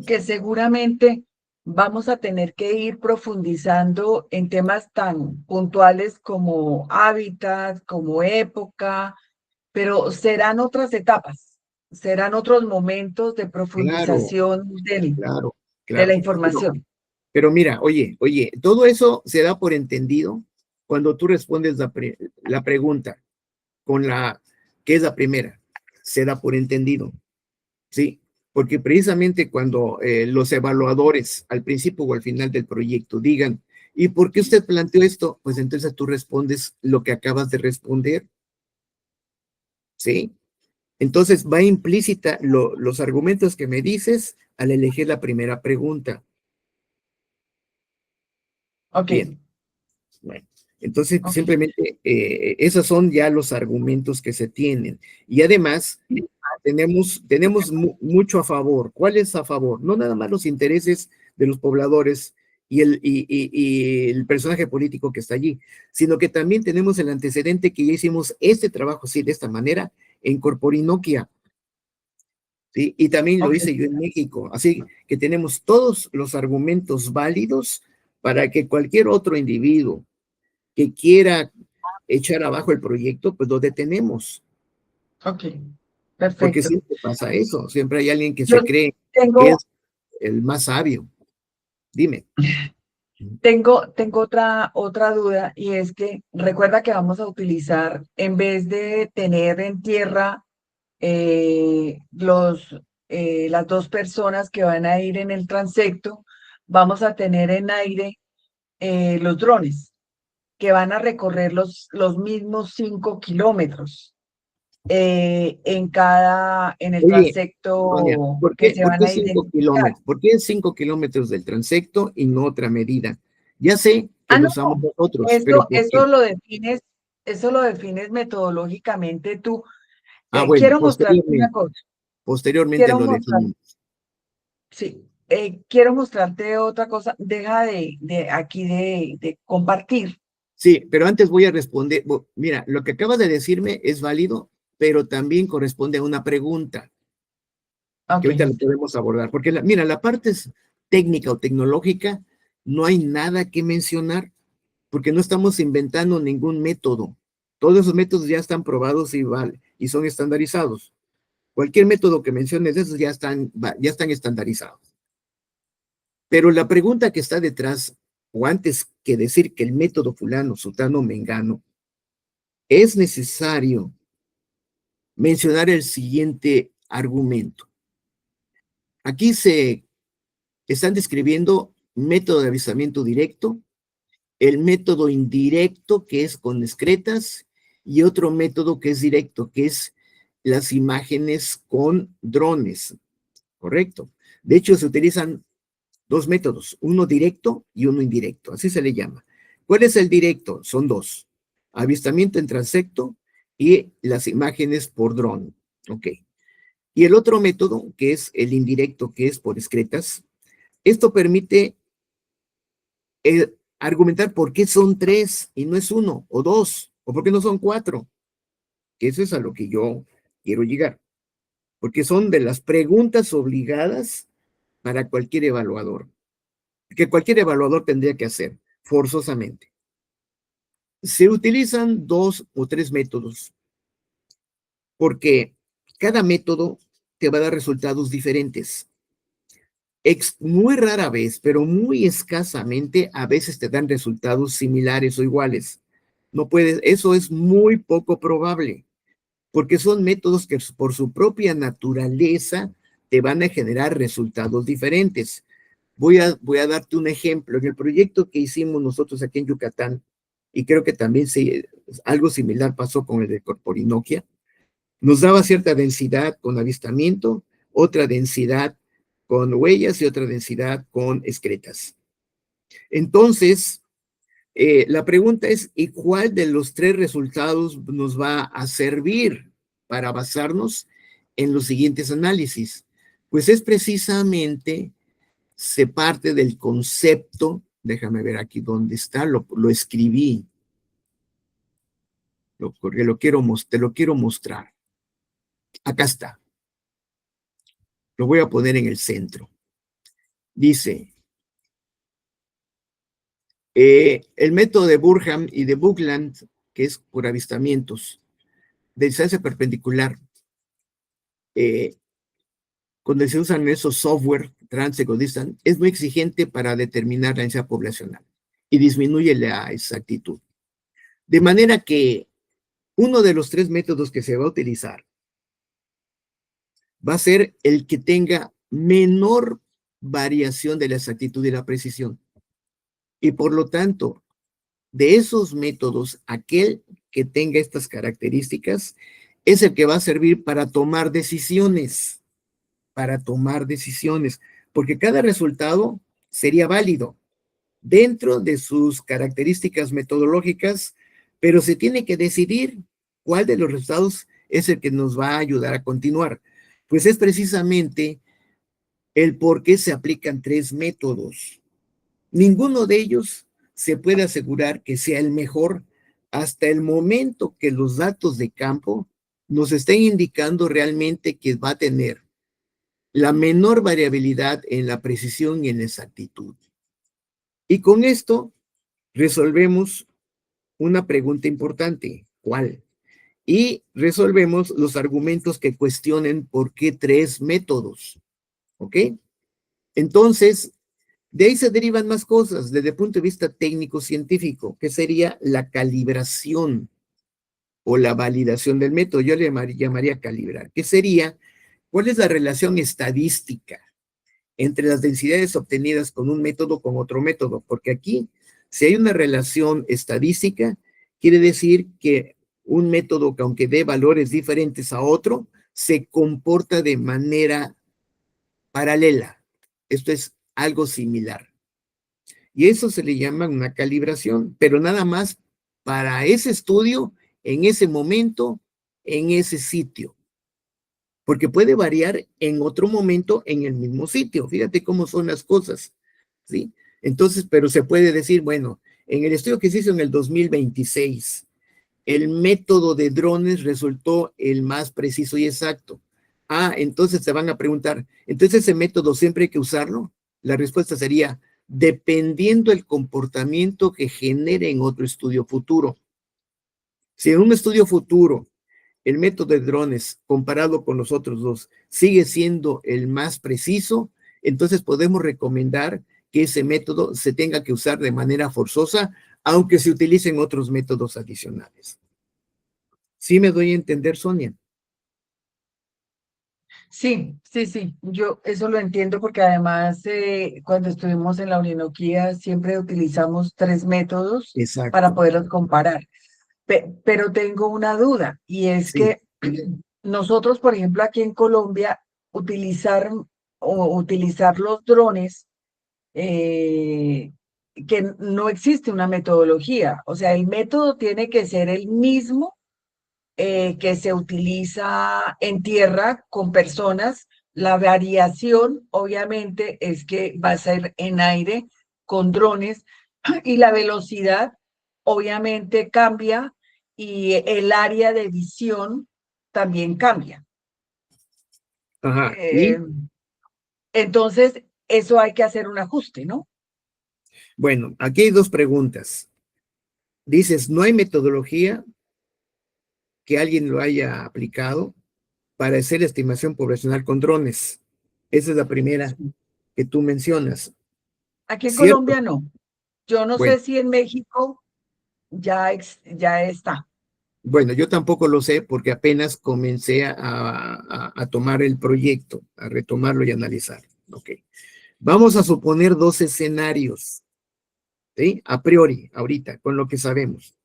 que seguramente vamos a tener que ir profundizando en temas tan puntuales como hábitat, como época, pero serán otras etapas, serán otros momentos de Claro, profundización claro, de la claro. información. Pero mira, oye, todo eso se da por entendido cuando tú respondes la pregunta con la que es la primera. Se da por entendido, ¿sí? Porque precisamente cuando los evaluadores al principio o al final del proyecto digan, ¿y por qué usted planteó esto? Pues entonces tú respondes lo que acabas de responder, ¿sí? Entonces va implícita los argumentos que me dices al elegir la primera pregunta. Ok, Bien. Bueno, entonces ok. simplemente esos son ya los argumentos que se tienen. Y además tenemos mucho a favor. ¿Cuál es a favor? No nada más los intereses de los pobladores y el personaje político que está allí, sino que también tenemos el antecedente que ya hicimos este trabajo, sí, de esta manera, en Corporinoquia, ¿sí? Y también lo Ok. hice yo en México. Así que tenemos todos los argumentos válidos para que cualquier otro individuo que quiera echar abajo el proyecto, pues lo detenemos, Ok, porque perfecto. siempre pasa eso, siempre hay alguien que Yo se cree que tengo, es el más sabio. Dime. tengo otra duda y es que recuerda que vamos a utilizar, en vez de tener en tierra las dos personas que van a ir en el transecto, vamos a tener en aire los drones que van a recorrer los mismos 5 kilómetros en el Oye, Sonia, transecto que se por van qué a 5 kilómetros? identificar. ¿Por qué 5 kilómetros del transecto y no otra medida? Ya sé que Ah, lo no, usamos nosotros, pero eso, ¿por qué? eso lo defines metodológicamente tú. Ah, bueno, Quiero mostrarte una cosa, posteriormente quiero lo mostrar, definimos. sí, quiero mostrarte otra cosa, deja de compartir. Sí, pero antes voy a responder. Mira, lo que acabas de decirme es válido, pero también corresponde a una pregunta que Ok, ahorita lo podemos abordar, porque mira, la parte técnica o tecnológica, no hay nada que mencionar, porque no estamos inventando ningún método. Todos esos métodos ya están probados y son estandarizados. Cualquier método que menciones de esos ya están estandarizados. Pero la pregunta que está detrás, o antes que decir que el método fulano, sutano, mengano, es necesario mencionar el siguiente argumento. Aquí se están describiendo método de avisamiento directo, el método indirecto, que es con excretas, y otro método que es directo, que es las imágenes con drones, ¿correcto? De hecho, se utilizan dos métodos, uno directo y uno indirecto, así se le llama. ¿Cuál es el directo? Son dos, avistamiento en transecto y las imágenes por dron, ¿ok? Y el otro método, que es el indirecto, que es por excretas, esto permite argumentar por qué son tres y no es uno o dos, o por qué no son cuatro. Eso es a lo que yo quiero llegar, porque son de las preguntas obligadas para cualquier evaluador, que cualquier evaluador tendría que hacer forzosamente. Se utilizan dos o tres métodos, porque cada método te va a dar resultados diferentes. Muy rara vez, pero muy escasamente, a veces te dan resultados similares o iguales. No puedes, eso es muy poco probable, porque son métodos que por su propia naturaleza te van a generar resultados diferentes. Voy a darte un ejemplo. En el proyecto que hicimos nosotros aquí en Yucatán, y creo que también algo similar pasó con el de Corporinoquia, nos daba cierta densidad con avistamiento, otra densidad con huellas y otra densidad con excretas. Entonces, la pregunta es, ¿y cuál de los tres resultados nos va a servir para basarnos en los siguientes análisis? Pues es precisamente, se parte del concepto, déjame ver aquí dónde está, lo escribí, porque te lo quiero mostrar. Acá está. Lo voy a poner en el centro. Dice, el método de Burham y de Buckland, que es por avistamientos, de distancia perpendicular, cuando se usan esos software Trans-Equidistant, es muy exigente para determinar la densidad poblacional y disminuye la exactitud. De manera que uno de los 3 métodos que se va a utilizar va a ser el que tenga menor variación de la exactitud y la precisión. Y por lo tanto, de esos métodos, aquel que tenga estas características es el que va a servir para tomar decisiones, porque cada resultado sería válido dentro de sus características metodológicas, pero se tiene que decidir cuál de los resultados es el que nos va a ayudar a continuar. Pues es precisamente el por qué se aplican 3 métodos. Ninguno de ellos se puede asegurar que sea el mejor hasta el momento que los datos de campo nos estén indicando realmente que va a tener la menor variabilidad en la precisión y en la exactitud. Y con esto resolvemos una pregunta importante, ¿cuál? Y resolvemos los argumentos que cuestionen por qué 3 métodos, ¿ok? Entonces, de ahí se derivan más cosas desde el punto de vista técnico-científico, que sería la calibración o la validación del método. Yo le llamaría calibrar, que sería, ¿cuál es la relación estadística entre las densidades obtenidas con un método con otro método? Porque aquí, si hay una relación estadística, quiere decir que un método que aunque dé valores diferentes a otro, se comporta de manera paralela. Esto es algo similar. Y eso se le llama una calibración, pero nada más para ese estudio, en ese momento, en ese sitio. Porque puede variar en otro momento en el mismo sitio. Fíjate cómo son las cosas, ¿sí? Entonces, pero se puede decir, bueno, en el estudio que se hizo en el 2026, el método de drones resultó el más preciso y exacto. Ah, entonces te van a preguntar, ¿entonces ese método siempre hay que usarlo? La respuesta sería, dependiendo del comportamiento que genere en otro estudio futuro. Si en un estudio futuro el método de drones comparado con los otros dos sigue siendo el más preciso, entonces podemos recomendar que ese método se tenga que usar de manera forzosa, aunque se utilicen otros métodos adicionales. ¿Sí me doy a entender, Sonia? Sí, sí, sí, yo eso lo entiendo porque además cuando estuvimos en la Orinoquía siempre utilizamos 3 métodos para Exacto. poderlos comparar. Pero tengo una duda y es Sí. que nosotros, por ejemplo, aquí en Colombia, utilizar los drones, que no existe una metodología, o sea, el método tiene que ser el mismo que se utiliza en tierra con personas. La variación, obviamente, es que va a ser en aire con drones y la velocidad, obviamente, cambia y el área de visión también cambia. Ajá. Eh, Y entonces, eso hay que hacer un ajuste, ¿no? bueno, aquí hay 2 preguntas. Dices, no hay metodología que alguien lo haya aplicado para hacer estimación poblacional con drones. Esa es la primera que tú mencionas. Aquí en ¿Cierto? Colombia no. Yo no Bueno, sé si en México ya está. bueno, yo tampoco lo sé porque apenas comencé a tomar el proyecto, a retomarlo y analizar. Ok. Vamos a suponer 2 escenarios, ¿sí? A priori, ahorita, con lo que sabemos.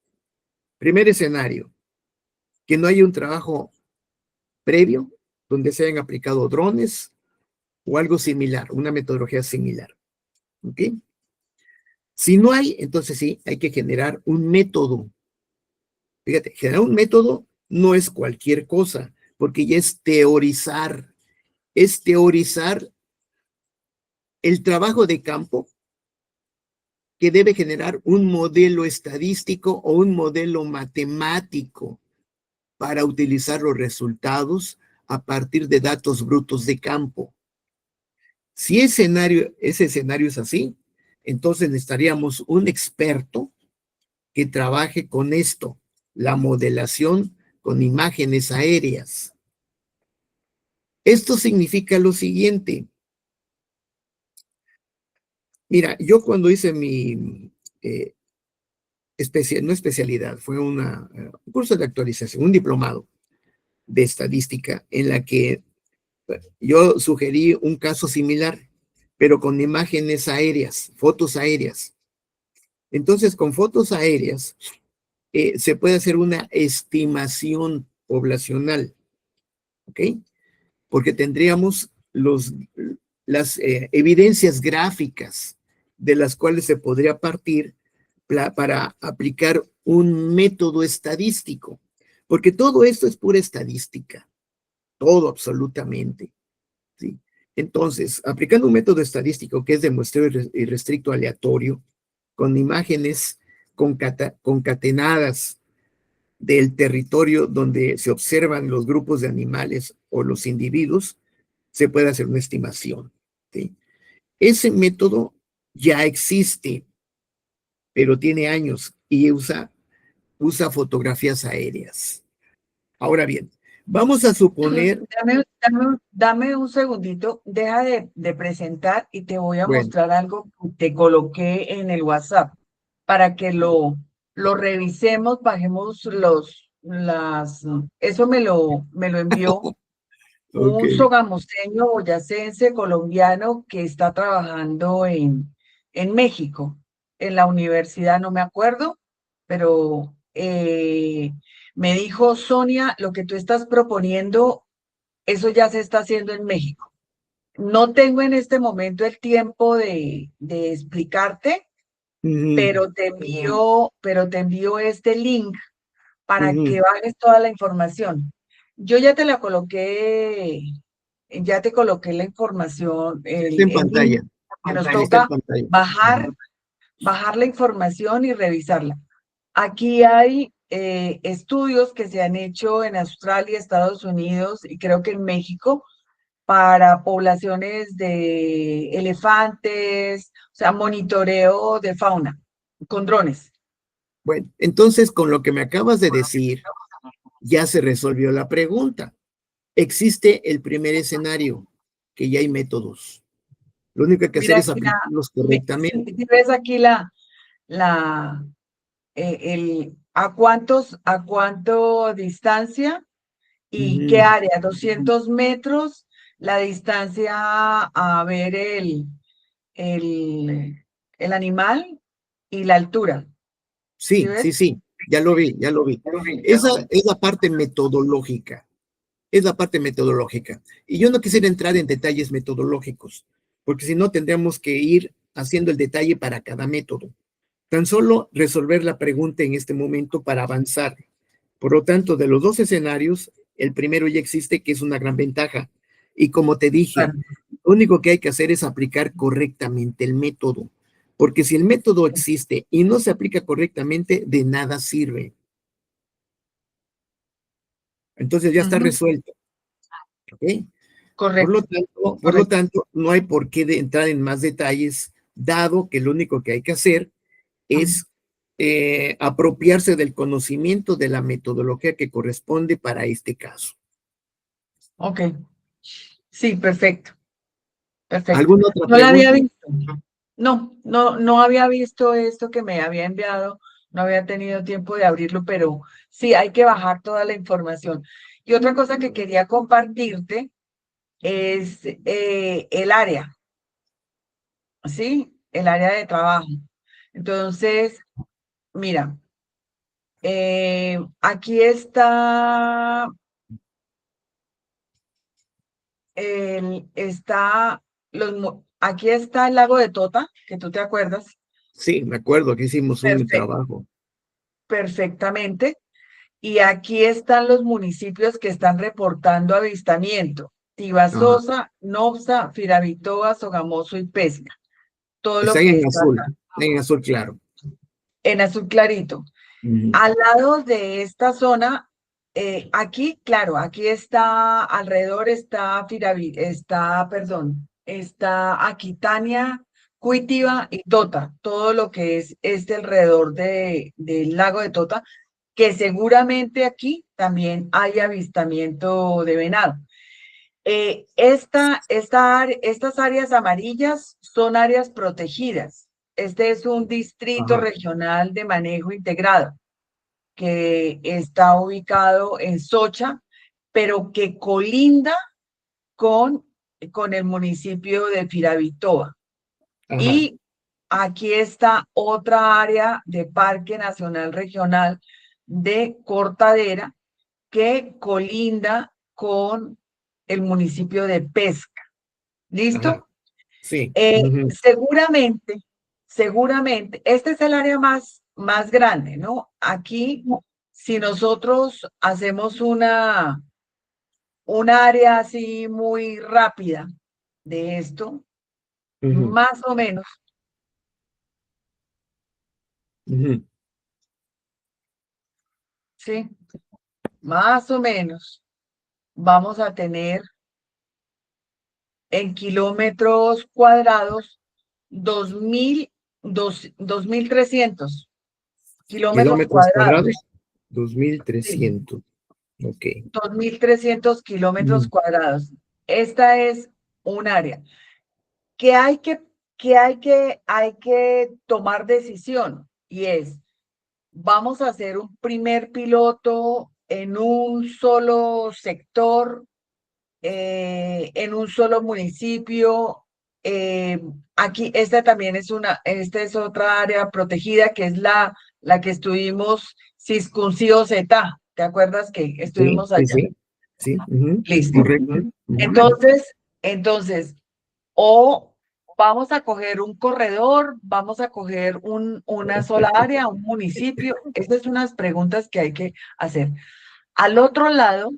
Primer escenario, que no haya un trabajo previo donde se hayan aplicado drones o algo similar, una metodología similar. ¿Ok? Si no hay, entonces sí, hay que generar un método. Fíjate, generar un método no es cualquier cosa, porque ya es teorizar el trabajo de campo que debe generar un modelo estadístico o un modelo matemático para utilizar los resultados a partir de datos brutos de campo. Si ese escenario es así, entonces necesitaríamos un experto que trabaje con esto, la modelación con imágenes aéreas. Esto significa lo siguiente. Mira, yo cuando hice mi no especialidad, fue un curso de actualización, un diplomado de estadística en la que yo sugerí un caso similar, pero con imágenes aéreas, fotos aéreas. Entonces, con fotos aéreas se puede hacer una estimación poblacional, ¿ok? Porque tendríamos las evidencias gráficas de las cuales se podría partir para aplicar un método estadístico, porque todo esto es pura estadística, todo absolutamente, ¿sí? Entonces, aplicando un método estadístico que es de muestreo y restricto aleatorio, con imágenes concatenadas del territorio donde se observan los grupos de animales o los individuos, se puede hacer una estimación, ¿sí? Ese método ya existe, pero tiene años y usa fotografías aéreas. Ahora bien, vamos a suponer... Dame un segundito, deja de presentar y te voy a Bueno, mostrar algo que te coloqué en el WhatsApp para que lo revisemos, bajemos eso me lo envió ok. un sogamoseño boyacense colombiano que está trabajando en México, en la universidad, no me acuerdo, pero me dijo, Sonia, lo que tú estás proponiendo, eso ya se está haciendo en México. No tengo en este momento el tiempo de explicarte, pero te envío este link para que bajes toda la información. Yo ya te la coloqué, ya te coloqué la información, Está en el link, pantalla. que nos Está en toca pantalla. bajar la información y revisarla. Aquí hay estudios que se han hecho en Australia, Estados Unidos y creo que en México para poblaciones de elefantes, o sea, monitoreo de fauna con drones. Bueno, entonces con lo que me acabas de decir, ya se resolvió la pregunta. Existe el primer escenario, que ya hay métodos. Lo único que hay que hacer Mira es aquí aplicarlos correctamente. si ves aquí la, a cuánto distancia y qué área, 200 metros, la distancia a ver el, el animal y la altura. ¿Sí Sí, sí, ves? sí, ya lo vi, ya lo vi. Esa es la parte metodológica, es la parte metodológica. Y yo no quisiera entrar en detalles metodológicos, porque si no tendríamos que ir haciendo el detalle para cada método. Tan solo resolver la pregunta en este momento para avanzar. Por lo tanto, de los dos escenarios, el primero ya existe, que es una gran ventaja. Y como te dije, Claro. lo único que hay que hacer es aplicar correctamente el método. Porque si el método existe y no se aplica correctamente, de nada sirve. Entonces ya está resuelto. ¿Ok? Correcto, Por lo correcto. tanto, no hay por qué entrar en más detalles, dado que lo único que hay que hacer es apropiarse del conocimiento de la metodología que corresponde para este caso. Ok. Sí, perfecto, perfecto. ¿Alguna otra No la había pregunta? visto. No había visto esto que me había enviado, no había tenido tiempo de abrirlo, pero sí, hay que bajar toda la información. Y otra cosa que quería compartirte es el área, ¿sí? El área de trabajo. Entonces, mira, aquí está, aquí está el lago de Tota, que tú te acuerdas Sí, me acuerdo que hicimos un perfecto, trabajo. perfectamente. Y aquí están los municipios que están reportando avistamiento. Ajá. Tibasosa, Nopsa, Firavitoa, Sogamoso y Pesca. Todo lo Están que en está azul, acá, en azul claro. en azul clarito. Ujú. Al lado de esta zona, aquí, claro, aquí está, alrededor está, perdón, está Aquitania, Cuitiba y Tota, todo lo que es alrededor del lago de Tota, que seguramente aquí también hay avistamiento de venado. Estas áreas amarillas son áreas protegidas. Este es un distrito Ajá, regional de manejo integrado que está ubicado en Socha, pero que colinda con, con el municipio de Firavitoa. ajá, Y aquí está otra área de Parque Nacional Regional de Cortadera que colinda con el municipio de Pesca. ajá, ¿Listo? sí. Seguramente, este es el área más grande, ¿no? Aquí, si nosotros hacemos un área así muy rápida de esto, Ujú, más o menos, ujú. ¿sí? Más o menos vamos a tener en kilómetros cuadrados 2.300 kilómetros Kilómetros cuadrados. cuadrados, Sí, 2300. Ok. 2.300 kilómetros Ujú, cuadrados. Esta es un área que hay que tomar decisión y es, vamos a hacer un primer piloto en un solo sector, en un solo municipio. eh, Aquí, esta es otra área protegida que es la que estuvimos Ciscuncio Zeta. ¿Te acuerdas que sí, estuvimos sí, allá? sí, sí, ujú, Listo. correcto. Ujú. Entonces, o vamos a coger un corredor, vamos a coger una sola área, un municipio. Estas son unas preguntas que hay que hacer. Al otro lado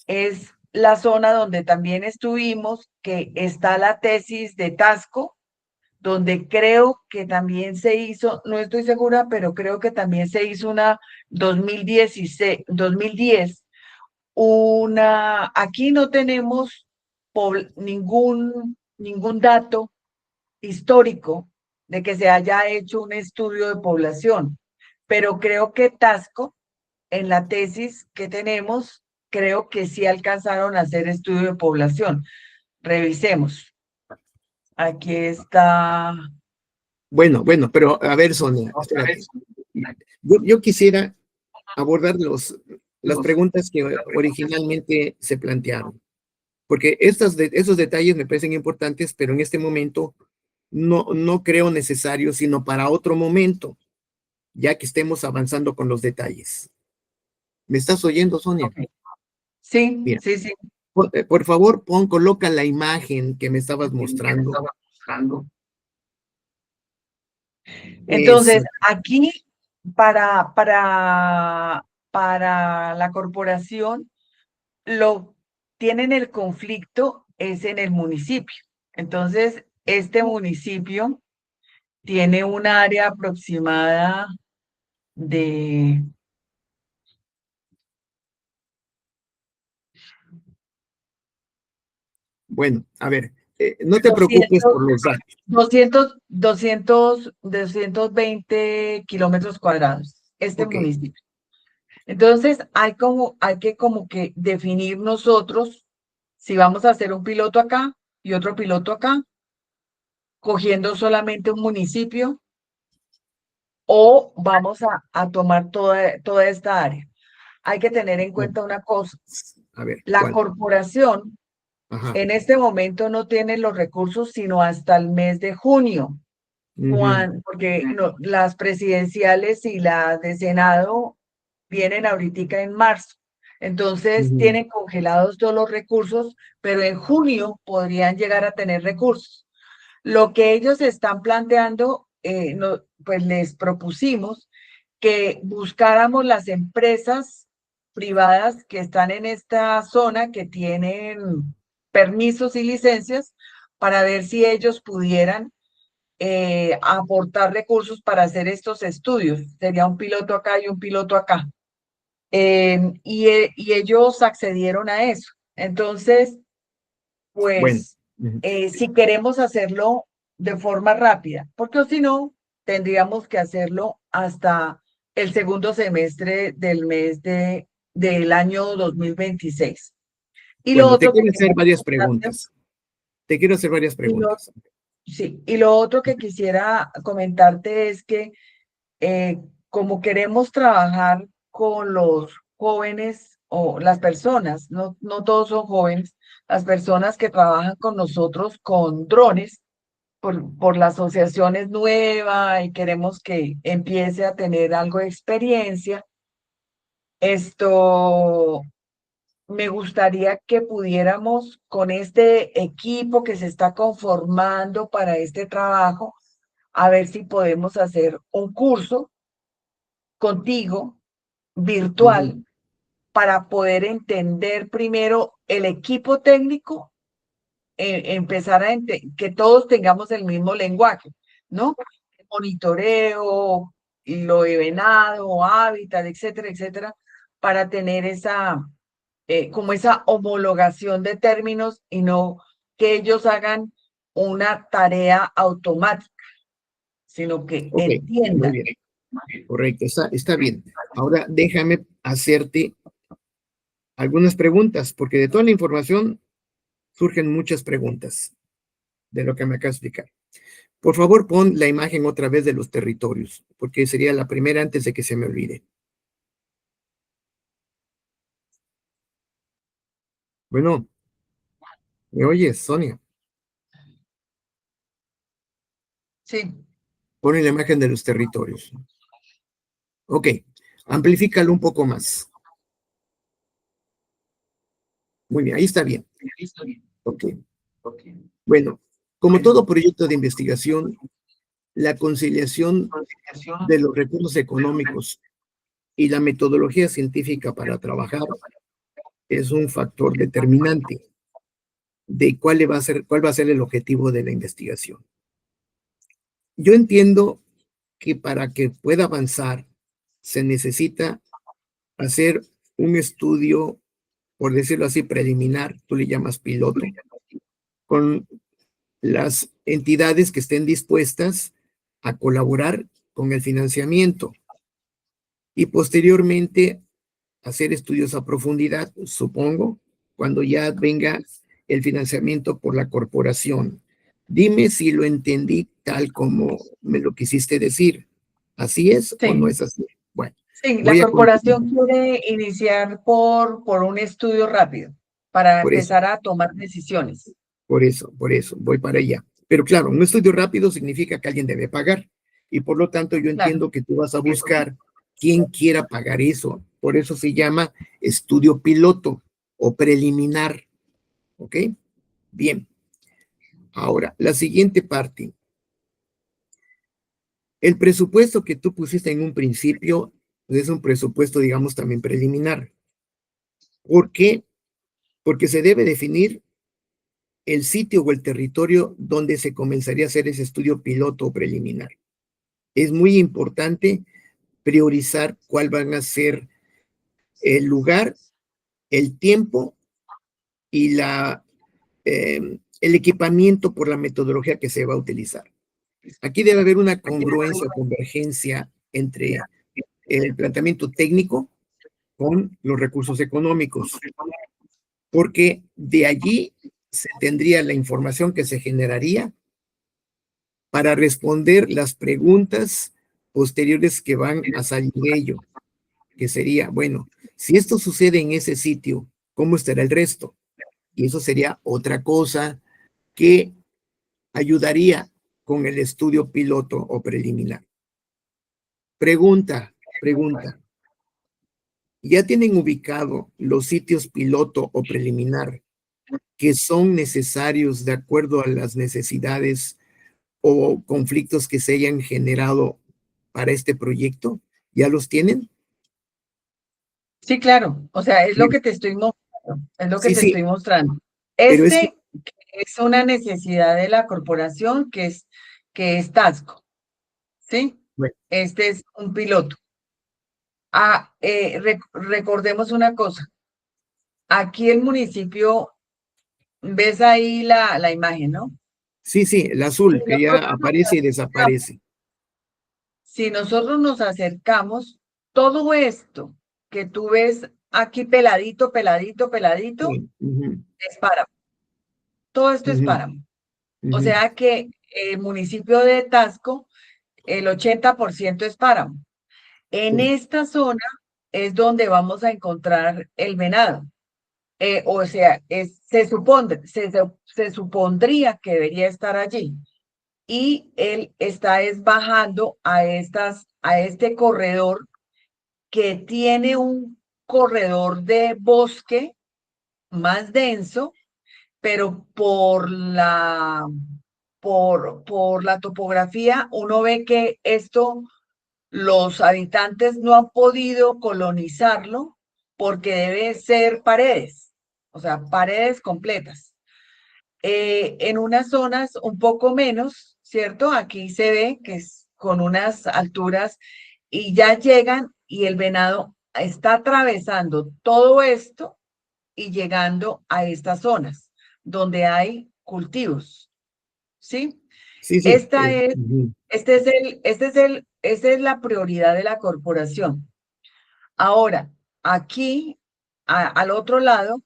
es la zona donde también estuvimos, que está la tesis de Tasco, donde creo que también se hizo, no estoy segura, pero creo que también se hizo una 2016, 2010 aquí no tenemos ningún dato histórico de que se haya hecho un estudio de población, pero creo que Tasco, en la tesis que tenemos, creo que sí alcanzaron a hacer estudio de población. Revisemos. Aquí está. Bueno, bueno, pero a ver, Sonia, espérate. Yo quisiera abordar las preguntas que originalmente se plantearon, porque esos detalles me parecen importantes, pero en este momento no creo necesario, sino para otro momento, ya que estemos avanzando con los detalles. ¿Me estás oyendo, Sonia? Ok. Sí, Mira, sí, sí. por favor, coloca la imagen que me estabas mostrando. Entonces, Eso. aquí para, para, para la corporación, lo tienen el conflicto es en el municipio. Entonces, este municipio tiene un área aproximada de Bueno, a ver, no te preocupes 200, por los datos. 220 kilómetros cuadrados, este Ok. municipio. Entonces, hay que como que definir nosotros si vamos a hacer un piloto acá y otro piloto acá, cogiendo solamente un municipio, o vamos a tomar toda esta área. Hay que tener en Bueno, cuenta una cosa. a ver, La ¿cuál? corporación Ajá. en este momento no tiene los recursos sino hasta el mes de junio, Ujú, porque las presidenciales y las de Senado vienen ahorita en marzo. Entonces ujú. tienen congelados todos los recursos, pero en junio podrían llegar a tener recursos. Lo que ellos están planteando, pues les propusimos que buscáramos las empresas privadas que están en esta zona, que tienen permisos y licencias, para ver si ellos pudieran aportar recursos para hacer estos estudios. Sería un piloto acá y un piloto acá. Y ellos accedieron a eso. Entonces, Bueno, pues Ujú. si queremos hacerlo de forma rápida, porque si no, tendríamos que hacerlo hasta el segundo semestre del año 2026. Y lo Bueno, te otro que quiero hacer quería varias comentarte, preguntas. Te quiero hacer varias y lo, preguntas. sí, y lo otro que quisiera comentarte es que eh, como queremos trabajar con los jóvenes o las personas, no todos son jóvenes, las personas que trabajan con nosotros con drones, por la asociación es nueva y queremos que empiece a tener algo de experiencia. Esto me gustaría que pudiéramos con este equipo que se está conformando para este trabajo, a ver si podemos hacer un curso contigo Ujú. virtual para poder entender primero el equipo técnico, empezar que todos tengamos el mismo lenguaje, ¿no? El monitoreo, lo de venado, hábitat, etcétera, etcétera, para tener como esa homologación de términos y no que ellos hagan una tarea automática, sino que Ok, muy entiendan. bien, correcto, está bien. Ahora déjame hacerte algunas preguntas, porque de toda la información surgen muchas preguntas de lo que me acabas de explicar. Por favor, pon la imagen otra vez de los territorios, porque sería la primera antes de que se me olvide. Bueno, ¿me oyes, Sonia? Sí, Pon la imagen de los territorios. Ok, amplifícalo un poco más. Muy bien, ahí está bien. Ok, bueno, como todo proyecto de investigación, la conciliación de los recursos económicos y la metodología científica para trabajar es un factor determinante de cuál va a ser el objetivo de la investigación. Yo entiendo que para que pueda avanzar se necesita hacer un estudio, por decirlo así, preliminar, tú le llamas piloto, con las entidades que estén dispuestas a colaborar con el financiamiento y posteriormente hacer estudios a profundidad, supongo, cuando ya venga el financiamiento por la corporación. Dime si lo entendí tal como me lo quisiste decir. ¿Así es o no sí. es así? Bueno, Sí, la voy a continuar. corporación quiere iniciar por un estudio rápido para Por eso, empezar a tomar decisiones. por eso, voy para allá. Pero claro, un estudio rápido significa que alguien debe pagar. Y por lo tanto, yo Claro. entiendo que tú vas a buscar quién quiera pagar eso. Por eso se llama estudio piloto o preliminar. ¿Ok? Bien. Ahora, la siguiente parte. El presupuesto que tú pusiste en un principio pues, es un presupuesto, digamos, también preliminar. ¿Por qué? Porque se debe definir el sitio o el territorio donde se comenzaría a hacer ese estudio piloto o preliminar. Es muy importante priorizar cuál van a ser el lugar, el tiempo y el equipamiento por la metodología que se va a utilizar. Aquí debe haber una congruencia o convergencia entre el planteamiento técnico con los recursos económicos, porque de allí se tendría la información que se generaría para responder las preguntas posteriores que van a salir de ello, que sería, bueno, si esto sucede en ese sitio, ¿cómo estará el resto? Y eso sería otra cosa que ayudaría con el estudio piloto o preliminar. Pregunta. ¿Ya tienen ubicado los sitios piloto o preliminar que son necesarios de acuerdo a las necesidades o conflictos que se hayan generado para este proyecto? ¿Ya los tienen? Sí, claro. O sea, es lo Bien. que te estoy mostrando. Es lo que Sí, te estoy sí, mostrando. pero es que, Este es una necesidad de la corporación que es Tasco, ¿sí? bueno, Este es un piloto. Recordemos una cosa. Aquí el municipio ves ahí la imagen, ¿no? Sí, sí, el Si azul, que ya nosotros nos aparece y acercamos, desaparece. si nosotros nos acercamos, todo esto que tú ves aquí peladito, peladito, peladito, Sí. Ujú, es páramo. Todo esto es ujú, páramo. O ujú. sea que el municipio de Tasco, el 80% es páramo. En Sí, esta zona es donde vamos a encontrar el venado. O sea, se supondría que debería estar allí. Y él está es bajando a este corredor que tiene un corredor de bosque más denso, pero por la topografía uno ve que esto los habitantes no han podido colonizarlo porque debe ser paredes, o sea, paredes completas. En unas zonas un poco menos, ¿cierto? Aquí se ve que es con unas alturas y ya llegan y el venado está atravesando todo esto y llegando a estas zonas donde hay cultivos, ¿sí? sí, sí. Esta es, Ujú. esta es la prioridad de la corporación. Ahora, aquí, al otro lado,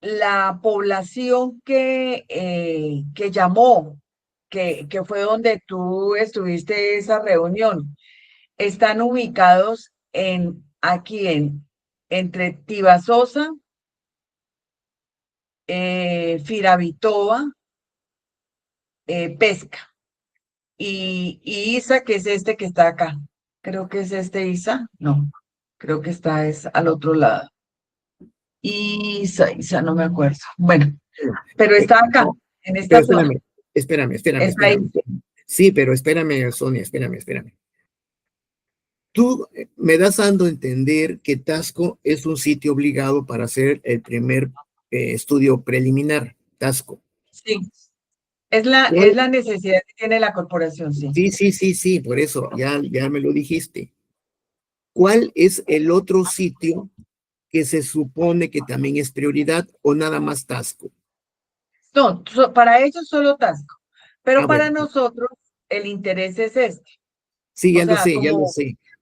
la población que llamó, que fue donde tú estuviste esa reunión, están ubicados entre Tibasosa, Firavitoa, Pesca y Isa, que es este que está acá. Creo que es este Isa, no, creo que está es al otro lado. Isa, no me acuerdo. Bueno, Bueno, pero eh, está acá, en pero esta zona. espérame. Está ahí. Sí, pero espérame, Sonia, espérame. Tú me das dando a entender que Tasco es un sitio obligado para hacer el primer estudio preliminar, Tasco. Sí, ¿Cuál? es la necesidad que tiene la corporación, sí. Sí, por eso, ya me lo dijiste. ¿Cuál es el otro sitio que se supone que también es prioridad o nada más Tasco? No, para ellos solo Tasco, pero Ah, para bueno, nosotros el interés es este. sí, O sea, como,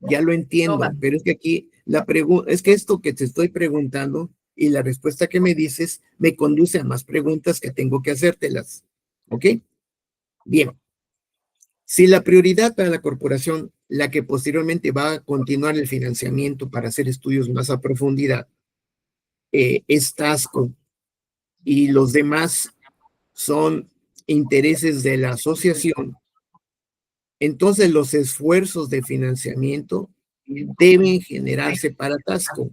ya lo no más. entiendo, pero es que aquí la pregunta, es que esto que te estoy preguntando y la respuesta que me dices me conduce a más preguntas que tengo que hacértelas. ¿Ok? Bien, si la prioridad para la corporación, la que posteriormente va a continuar el financiamiento para hacer estudios más a profundidad, es Tasco y los demás son intereses de la asociación, entonces los esfuerzos de financiamiento deben generarse para Tasco.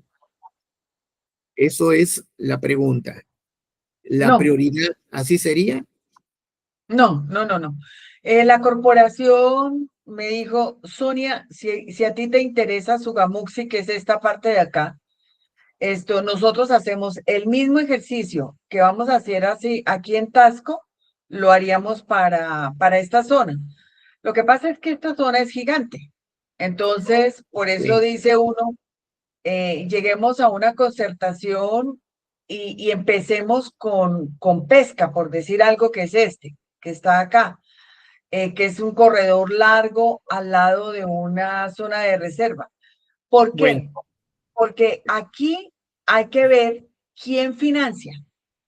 Eso es la pregunta. ¿La No, prioridad así sería? no. La corporación me dijo, Sonia, si a ti te interesa Sugamuxi, que es esta parte de acá, nosotros hacemos el mismo ejercicio que vamos a hacer así aquí en Tasco, lo haríamos para esta zona. Lo que pasa es que esta zona es gigante. Entonces, por eso Sí. dice uno, lleguemos a una concertación y empecemos con pesca, por decir algo que es que está acá, que es un corredor largo al lado de una zona de reserva. ¿Por Bueno, qué? Porque aquí hay que ver quién financia,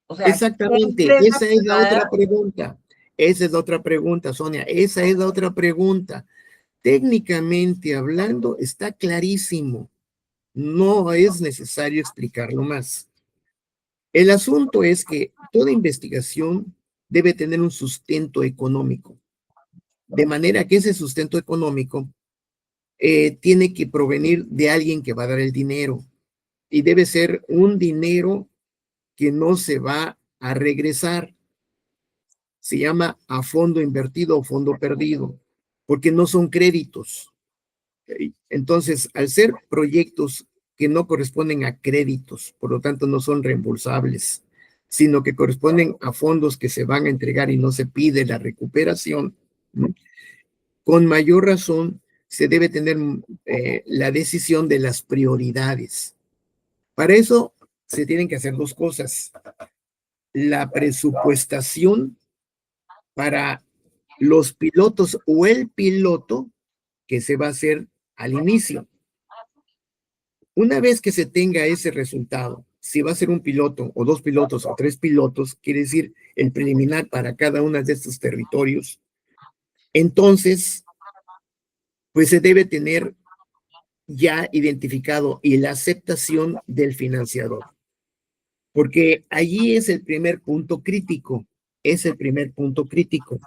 o sea, qué exactamente, empresa esa es la privada. otra pregunta. Esa es la otra pregunta, Sonia. Esa es la otra pregunta. Técnicamente hablando, está clarísimo. No es necesario explicarlo más. El asunto es que toda investigación debe tener un sustento económico, de manera que ese sustento económico tiene que provenir de alguien que va a dar el dinero y debe ser un dinero que no se va a regresar. Se llama a fondo invertido o fondo perdido, porque no son créditos. Entonces, al ser proyectos que no corresponden a créditos, por lo tanto no son reembolsables, sino que corresponden a fondos que se van a entregar y no se pide la recuperación, ¿no? Con mayor razón se debe tener la decisión de las prioridades. Para eso se tienen que hacer dos cosas. la presupuestación para los pilotos o el piloto que se va a hacer al inicio. Una vez que se tenga ese resultado, si va a ser un piloto o 2 pilotos o 3 pilotos, quiere decir el preliminar para cada uno de estos territorios, entonces, pues se debe tener ya identificado y la aceptación del financiador. Porque allí es el primer punto crítico, es el primer punto crítico.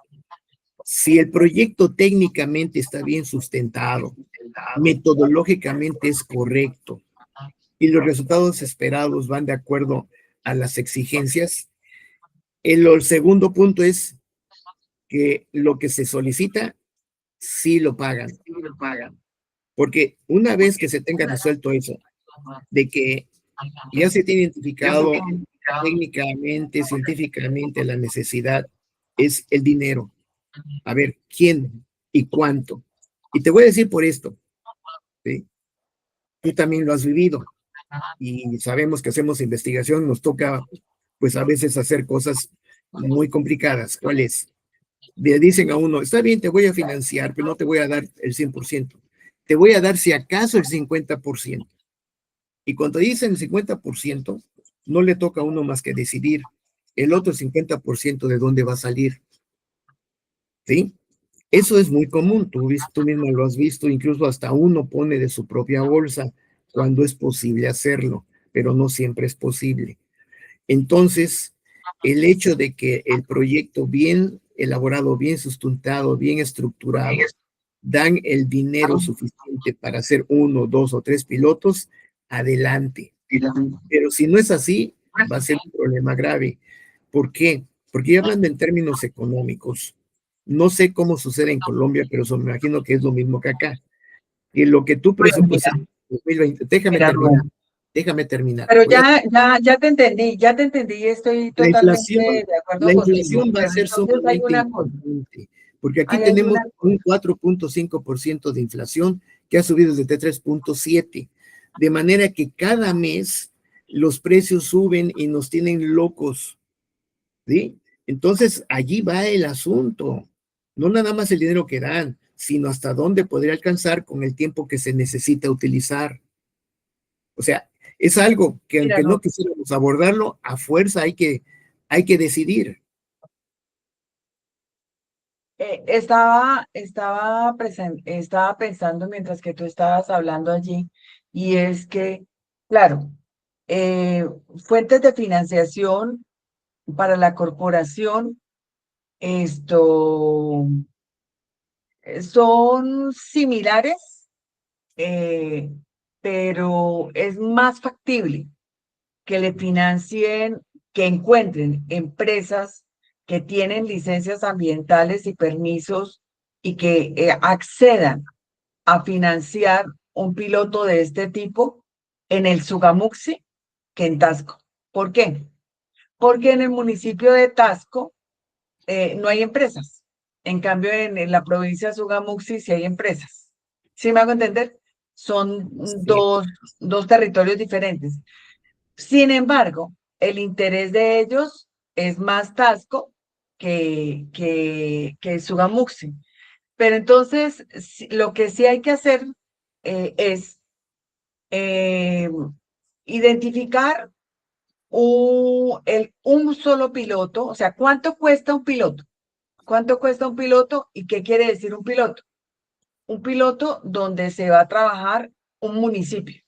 Si el proyecto técnicamente está bien sustentado, metodológicamente es correcto y los resultados esperados van de acuerdo a las exigencias, el segundo punto es que lo que se solicita, sí lo pagan. Porque una vez que se tenga resuelto eso, de que ya se tiene identificado técnicamente, científicamente la necesidad, es el dinero. A ver, ¿quién y cuánto? Y te voy a decir por esto, ¿sí? Tú también lo has vivido y sabemos que hacemos investigación, nos toca pues a veces hacer cosas muy complicadas. ¿Cuál es? Le dicen a uno, está bien, te voy a financiar, pero no te voy a dar el 100%. Te voy a dar si acaso el 50%. Y cuando dicen el 50%, no le toca a uno más que decidir el otro 50% de dónde va a salir. ¿Sí? Eso es muy común, tú mismo lo has visto, incluso hasta uno pone de su propia bolsa cuando es posible hacerlo, pero no siempre es posible. Entonces, el hecho de que el proyecto bien elaborado, bien sustentado, bien estructurado, dan el dinero suficiente para hacer 1, 2 o 3 pilotos, adelante. Pero si no es así, va a ser un problema grave. ¿Por qué? Porque ya hablando en términos económicos, no sé cómo sucede en Colombia, pero me imagino que es lo mismo que acá. Y lo que tú presupuestas en 2020, déjame terminar. Pero ya te entendí y estoy totalmente de La acuerdo contigo. inflación va a Pero ser entonces hay sumamente una cosa, importante, porque aquí hay tenemos una un 4.5% de inflación que ha subido desde 3.7, de manera que cada mes los precios suben y nos tienen locos, ¿sí? Entonces, allí va el asunto, no nada más el dinero que dan, sino hasta dónde podría alcanzar con el tiempo que se necesita utilizar. O sea, es algo que mira, aunque no no, quisiéramos abordarlo, a fuerza hay que decidir. estaba pensando mientras que tú estabas hablando allí, y es que, claro, eh, fuentes de financiación para la corporación, esto son similares, eh, pero es más factible que le financien, que encuentren empresas que tienen licencias ambientales y permisos y que accedan a financiar un piloto de este tipo en el Sugamuxi que en Tasco. ¿Por qué? Porque en el municipio de Tasco no hay empresas. En cambio, en la provincia de Sugamuxi sí hay empresas. ¿Sí me hago entender? Son Sí. dos territorios diferentes. Sin embargo, el interés de ellos es más Tasco que Sugamuxi. Pero entonces, lo que sí hay que hacer es eh, identificar un solo piloto, o sea, ¿cuánto cuesta un piloto? ¿Cuánto cuesta un piloto y qué quiere decir un piloto? Un piloto donde se va a trabajar un municipio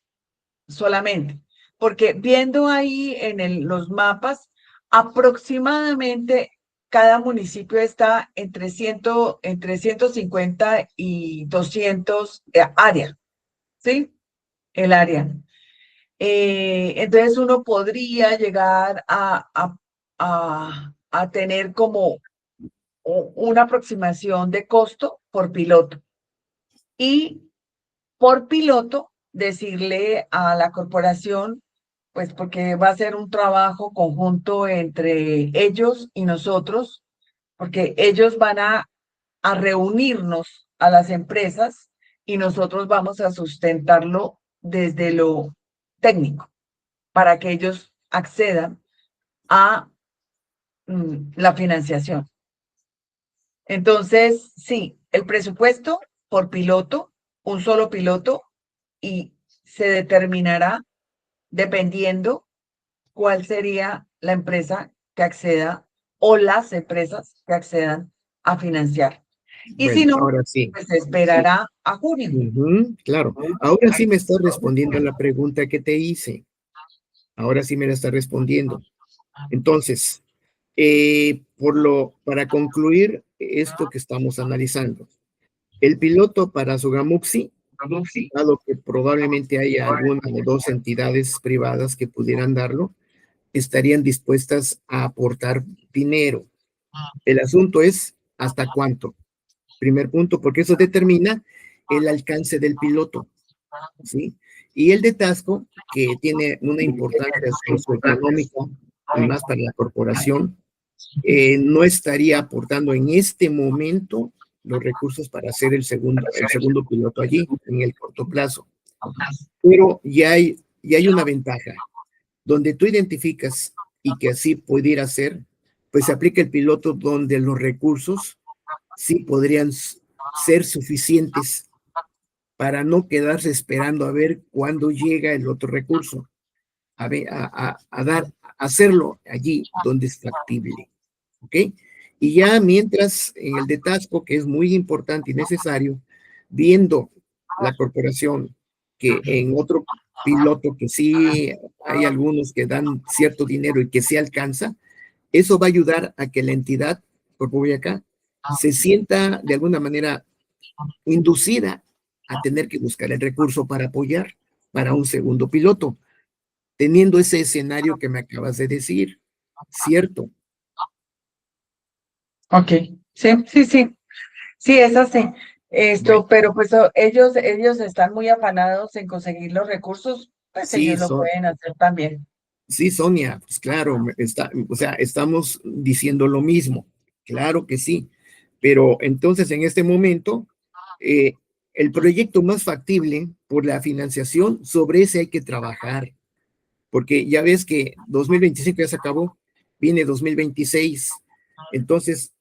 solamente, porque viendo ahí en los mapas, aproximadamente cada municipio está entre 150 y 200 áreas, ¿sí? El área. Entonces uno podría llegar a tener como una aproximación de costo por piloto. Y por piloto decirle a la corporación, pues porque va a ser un trabajo conjunto entre ellos y nosotros, porque ellos van a reunirnos a las empresas y nosotros vamos a sustentarlo desde lo técnico para que ellos accedan a la financiación. Entonces, sí, el presupuesto por piloto, un solo piloto, y se determinará dependiendo cuál sería la empresa que acceda o las empresas que accedan a financiar. Y si Bueno, no, ahora sí. pues se esperará a junio. Claro. Ahora sí me estás respondiendo a la pregunta que te hice. Ahora sí me la estás respondiendo. Entonces, para concluir esto que estamos analizando, el piloto para Sogamuxi, dado que probablemente haya alguna de dos entidades privadas que pudieran darlo, estarían dispuestas a aportar dinero. El asunto es hasta cuánto. Primer punto, porque eso determina el alcance del piloto, ¿sí? Y el de Tasco, que tiene una importancia socioeconómica y más para la corporación, no estaría aportando en este momento los recursos para hacer el segundo piloto allí, en el corto plazo. Pero ya hay una ventaja. Donde tú identificas y que así pudiera ser, pues se aplica el piloto donde los recursos sí podrían ser suficientes para no quedarse esperando a ver cuándo llega el otro recurso, a hacerlo allí donde es factible, ¿ok? Y ya mientras en el de Tasco, que es muy importante y necesario, viendo la corporación que en otro piloto que sí hay algunos que dan cierto dinero y que sí alcanza, eso va a ayudar a que la entidad, por Boyacá, se sienta de alguna manera inducida a tener que buscar el recurso para apoyar para un segundo piloto, teniendo ese escenario que me acabas de decir, ¿cierto? Ok, sí, es así. Bueno, Pero pues ellos están muy afanados en conseguir los recursos, pues sí, ellos lo pueden hacer también. sí, Sonia, pues claro, o sea, estamos diciendo lo mismo, claro que sí, pero entonces en este momento, eh, el proyecto más factible por la financiación, sobre ese hay que trabajar, porque ya ves que 2025 ya se acabó, viene 2026. Entonces,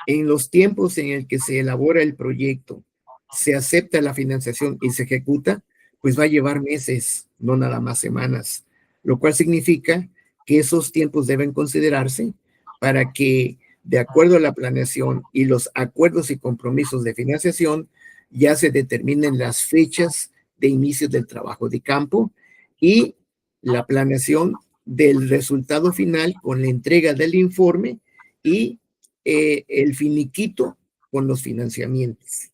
en los tiempos en el que se elabora el proyecto, se acepta la financiación y se ejecuta, pues va a llevar meses, no nada más semanas, lo cual significa que esos tiempos deben considerarse para que, de acuerdo a la planeación y los acuerdos y compromisos de financiación, ya se determinen las fechas de inicio del trabajo de campo y la planeación del resultado final con la entrega del informe y el finiquito con los financiamientos,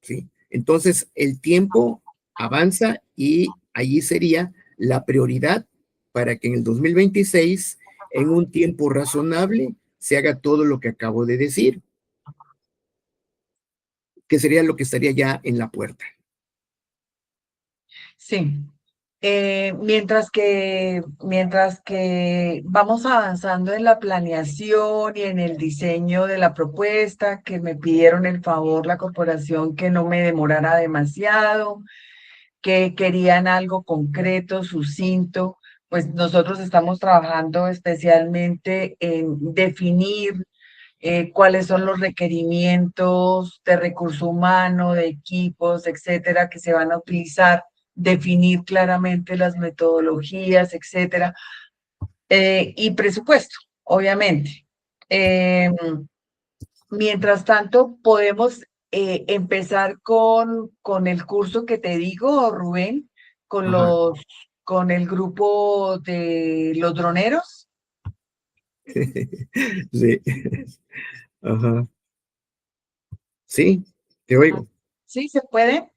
¿sí? Entonces, el tiempo avanza y allí sería la prioridad para que en el 2026, en un tiempo razonable, se haga todo lo que acabo de decir, que sería lo que estaría ya en la puerta. Sí. Mientras que vamos avanzando en la planeación y en el diseño de la propuesta, que me pidieron el favor la corporación que no me demorara demasiado, que querían algo concreto, sucinto, pues nosotros estamos trabajando especialmente en definir cuáles son los requerimientos de recurso humano, de equipos, etcétera, que se van a utilizar, definir claramente las metodologías, etcétera, y presupuesto, obviamente. Mientras tanto, podemos empezar con el curso que te digo, Rubén, con Ajá. con el grupo de los droneros. Sí. Ajá. Sí, te oigo. ¿Sí se puede?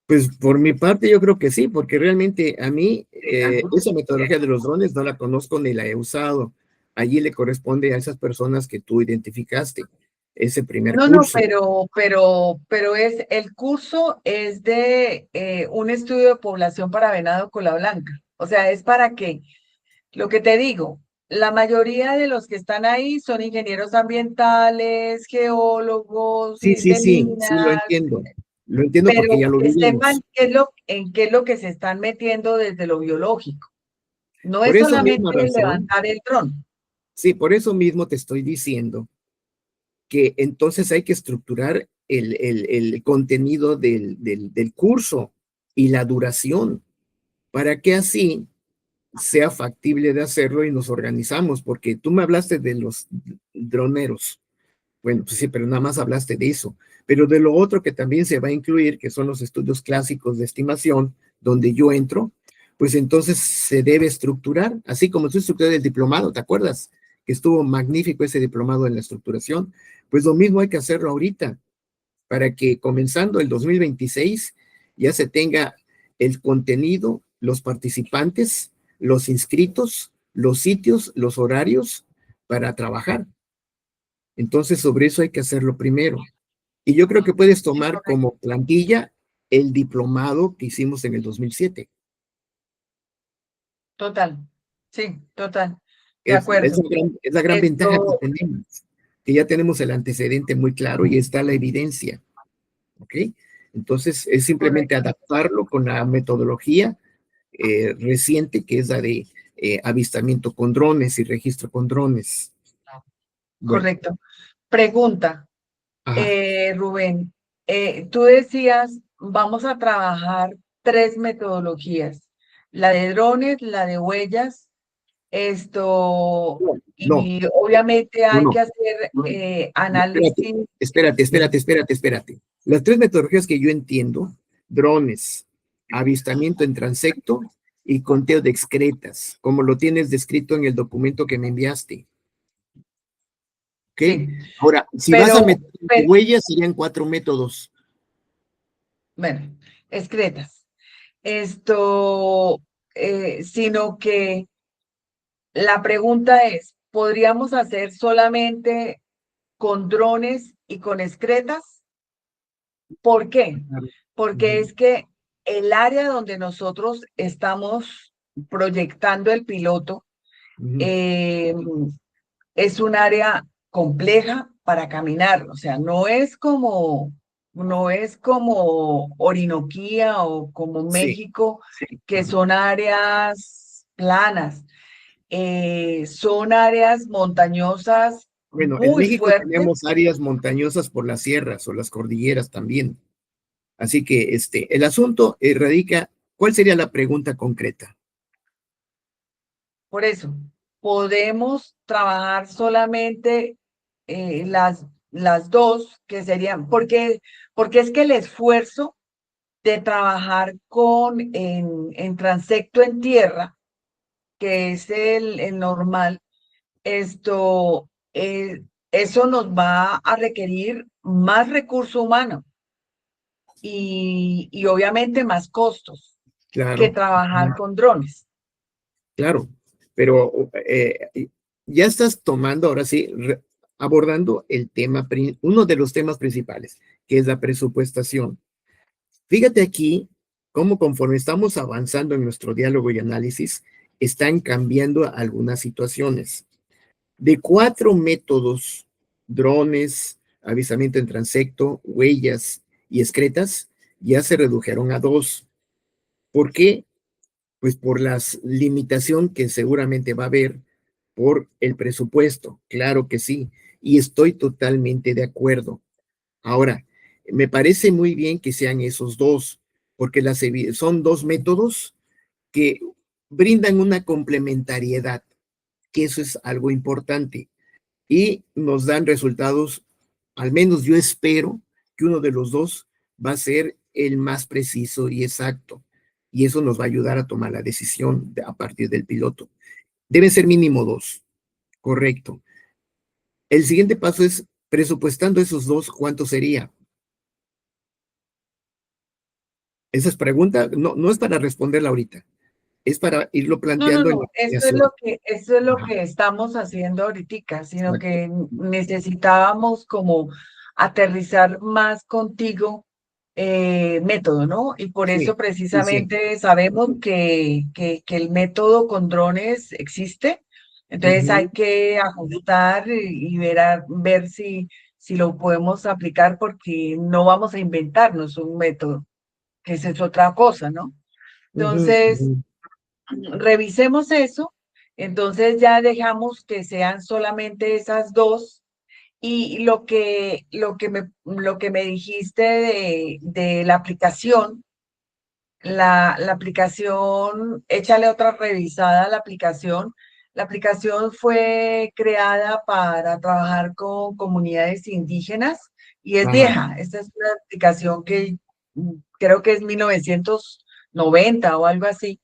Pues por mi parte yo creo que sí, porque realmente a mí esa metodología de los drones no la conozco ni la he usado. Allí le corresponde a esas personas que tú identificaste, ese primer No, curso. pero el curso es de un estudio de población para venado cola blanca. O sea, es para que, lo que te digo, la mayoría de los que están ahí son ingenieros ambientales, geólogos, Sí, sí, de sí, sí, lo minas, entiendo. Lo entiendo porque pero ya lo que sepan vivimos. en qué es lo que se están metiendo desde lo biológico. No Por es esa misma solamente razón, levantar el dron. Sí, por eso mismo te estoy diciendo que entonces hay que estructurar el contenido del curso y la duración para que así sea factible de hacerlo y nos organizamos, porque tú me hablaste de los droneros. Bueno, pues sí, pero nada más hablaste de eso. Pero de lo otro que también se va a incluir, que son los estudios clásicos de estimación, donde yo entro, pues entonces se debe estructurar, así como tú estructuras el diplomado, ¿te acuerdas? Que estuvo magnífico ese diplomado en la estructuración. Pues lo mismo hay que hacerlo ahorita, para que comenzando el 2026 ya se tenga el contenido, los participantes, los inscritos, los sitios, los horarios para trabajar. Entonces, sobre eso hay que hacerlo primero. Y yo creo que puedes Es tomar correcto. como plantilla el diplomado que hicimos en el 2007. Total. Sí, total. De Es, es, acuerdo. es la gran ventaja que Esto, tenemos, que ya tenemos el antecedente muy claro y está la evidencia. ¿Ok? Entonces, es simplemente correcto, adaptarlo con la metodología reciente, que es la de avistamiento con drones y registro con drones. Bueno, correcto. Pregunta, ajá. Rubén, tú decías, vamos a trabajar tres metodologías, la de drones, la de huellas, esto, No, y obviamente no, hay que no. hacer Espérate, análisis. espérate. Las tres metodologías que yo entiendo, drones, avistamiento en transecto y conteo de excretas, como lo tienes descrito en el documento que me enviaste. ¿Ok? Sí, Ahora, si vas a pero, meter pero huellas, serían cuatro métodos. bueno, excretas. Esto, sino que la pregunta es, ¿podríamos hacer solamente con drones y con excretas? ¿Por qué? Porque Ujú, es que el área donde nosotros estamos proyectando el piloto ujú. eh, es un área compleja para caminar, o sea, no es como Orinoquía o como Sí, México, que ajá. son áreas planas, son áreas montañosas Bueno, en muy México fuertes. tenemos áreas montañosas por las sierras o las cordilleras también. Así que el asunto radica, ¿cuál sería la pregunta concreta? Por eso, podemos trabajar solamente las dos que serían, porque es que el esfuerzo de trabajar en transecto en tierra, que es el normal, esto, eso nos va a requerir más recurso humano y obviamente más costos que Claro, trabajar con drones. claro, pero ya estás tomando ahora sí, abordando el tema, uno de los temas principales, que es la presupuestación. Fíjate aquí cómo conforme estamos avanzando en nuestro diálogo y análisis, están cambiando algunas situaciones. De cuatro métodos, drones, avisamiento en transecto, huellas y excretas, ya se redujeron a dos. ¿Por qué? Pues por la limitación que seguramente va a haber por el presupuesto, claro que sí, y estoy totalmente de acuerdo. Ahora, me parece muy bien que sean esos dos, porque son dos métodos que brindan una complementariedad, que eso es algo importante, y nos dan resultados, al menos yo espero que uno de los dos va a ser el más preciso y exacto, y eso nos va a ayudar a tomar la decisión a partir del piloto. Deben ser mínimo dos, correcto. El siguiente paso es presupuestando esos dos, ¿cuánto sería? Esa es pregunta, no, no es para responderla ahorita, es para irlo No, no, planteando en la no, planeación. eso es lo Ajá, que estamos haciendo ahorita, sino exacto. que necesitábamos como aterrizar más contigo método, ¿no? Y por eso Sí, sí, sí. precisamente sabemos que el método con drones existe, entonces hay Ujú, que ajustar y ver si lo podemos aplicar porque no vamos a inventarnos un método, que esa es otra cosa, ¿no? ujú, Entonces ujú. revisemos eso. Entonces ya dejamos que sean solamente esas dos. Y lo que me dijiste de la aplicación, la aplicación, échale otra revisada a la aplicación. La aplicación fue creada para trabajar con comunidades indígenas y es Ajá. vieja. Esta es una aplicación que creo que es 1990 o algo así.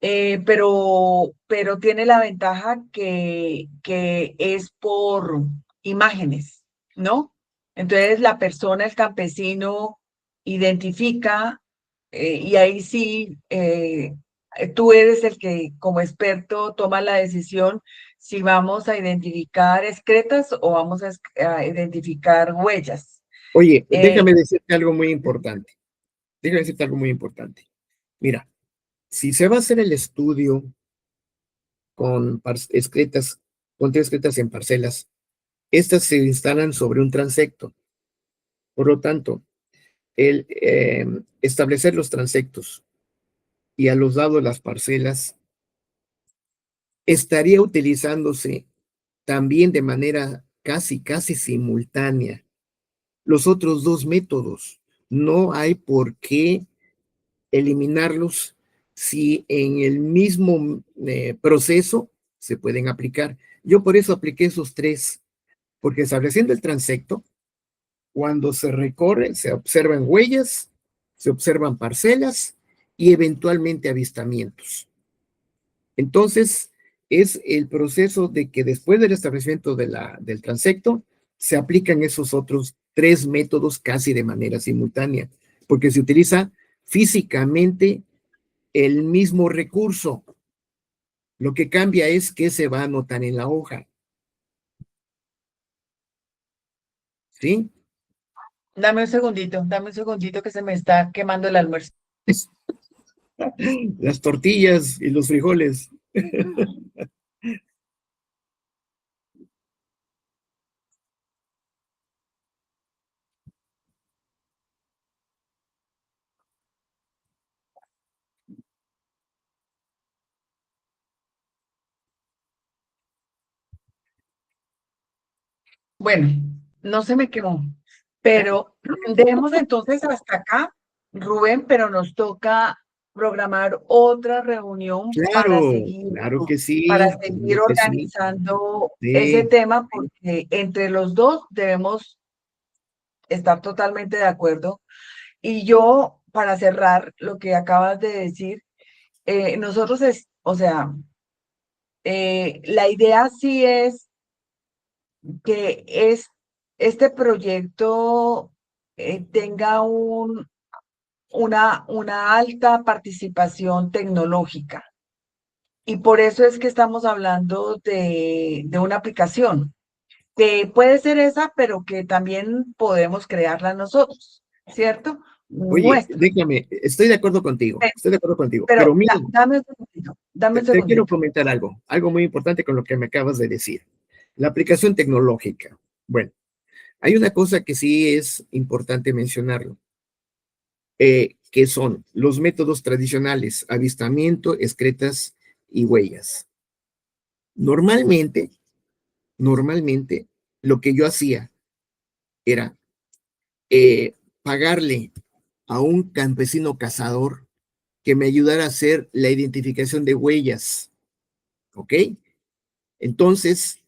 Pero tiene la ventaja que es por imágenes, ¿no? Entonces la persona, el campesino, identifica y ahí sí, tú eres el que como experto toma la decisión si vamos a identificar excretas o vamos a identificar huellas. Oye, Eh, déjame decirte algo muy importante. Déjame decirte algo muy importante. Mira, si se va a hacer el estudio con excretas, con excretas en parcelas, estas se instalan sobre un transecto. Por lo tanto, el establecer los transectos y a los lados de las parcelas estaría utilizándose también de manera casi simultánea los otros dos métodos. No hay por qué eliminarlos si en el mismo proceso se pueden aplicar. Yo por eso apliqué esos tres, porque estableciendo el transecto, cuando se recorre, se observan huellas, se observan parcelas y eventualmente avistamientos. Entonces, es el proceso de que después del establecimiento del transecto, se aplican esos otros tres métodos casi de manera simultánea, porque se utiliza físicamente el mismo recurso. Lo que cambia es que se va a anotar en la hoja. ¿Sí? dame un segundito que se me está quemando el almuerzo. Las tortillas y los frijoles. Bueno, no se me quemó, Ya, pero dejemos entonces hasta acá, Rubén, pero nos toca programar otra reunión para seguir claro que sí. organizando ese Sí. tema, porque entre los dos debemos estar totalmente de acuerdo. Y yo, para cerrar lo que acabas de decir, nosotros o sea, la idea sí es que este proyecto tenga una alta participación tecnológica. Y por eso es que estamos hablando de una aplicación, que puede ser esa, pero que también podemos crearla nosotros, ¿cierto? Oye, Nuestra. déjame, estoy de acuerdo contigo, pero mira, Dame un te quiero segundito. comentar algo muy importante con lo que me acabas de decir. La aplicación tecnológica. Bueno, hay una cosa que sí es importante mencionarlo, que son los métodos tradicionales, avistamiento, excretas y huellas. Normalmente, normalmente, lo que yo hacía era pagarle a un campesino cazador que me ayudara a hacer la identificación de huellas, ¿ok? Entonces,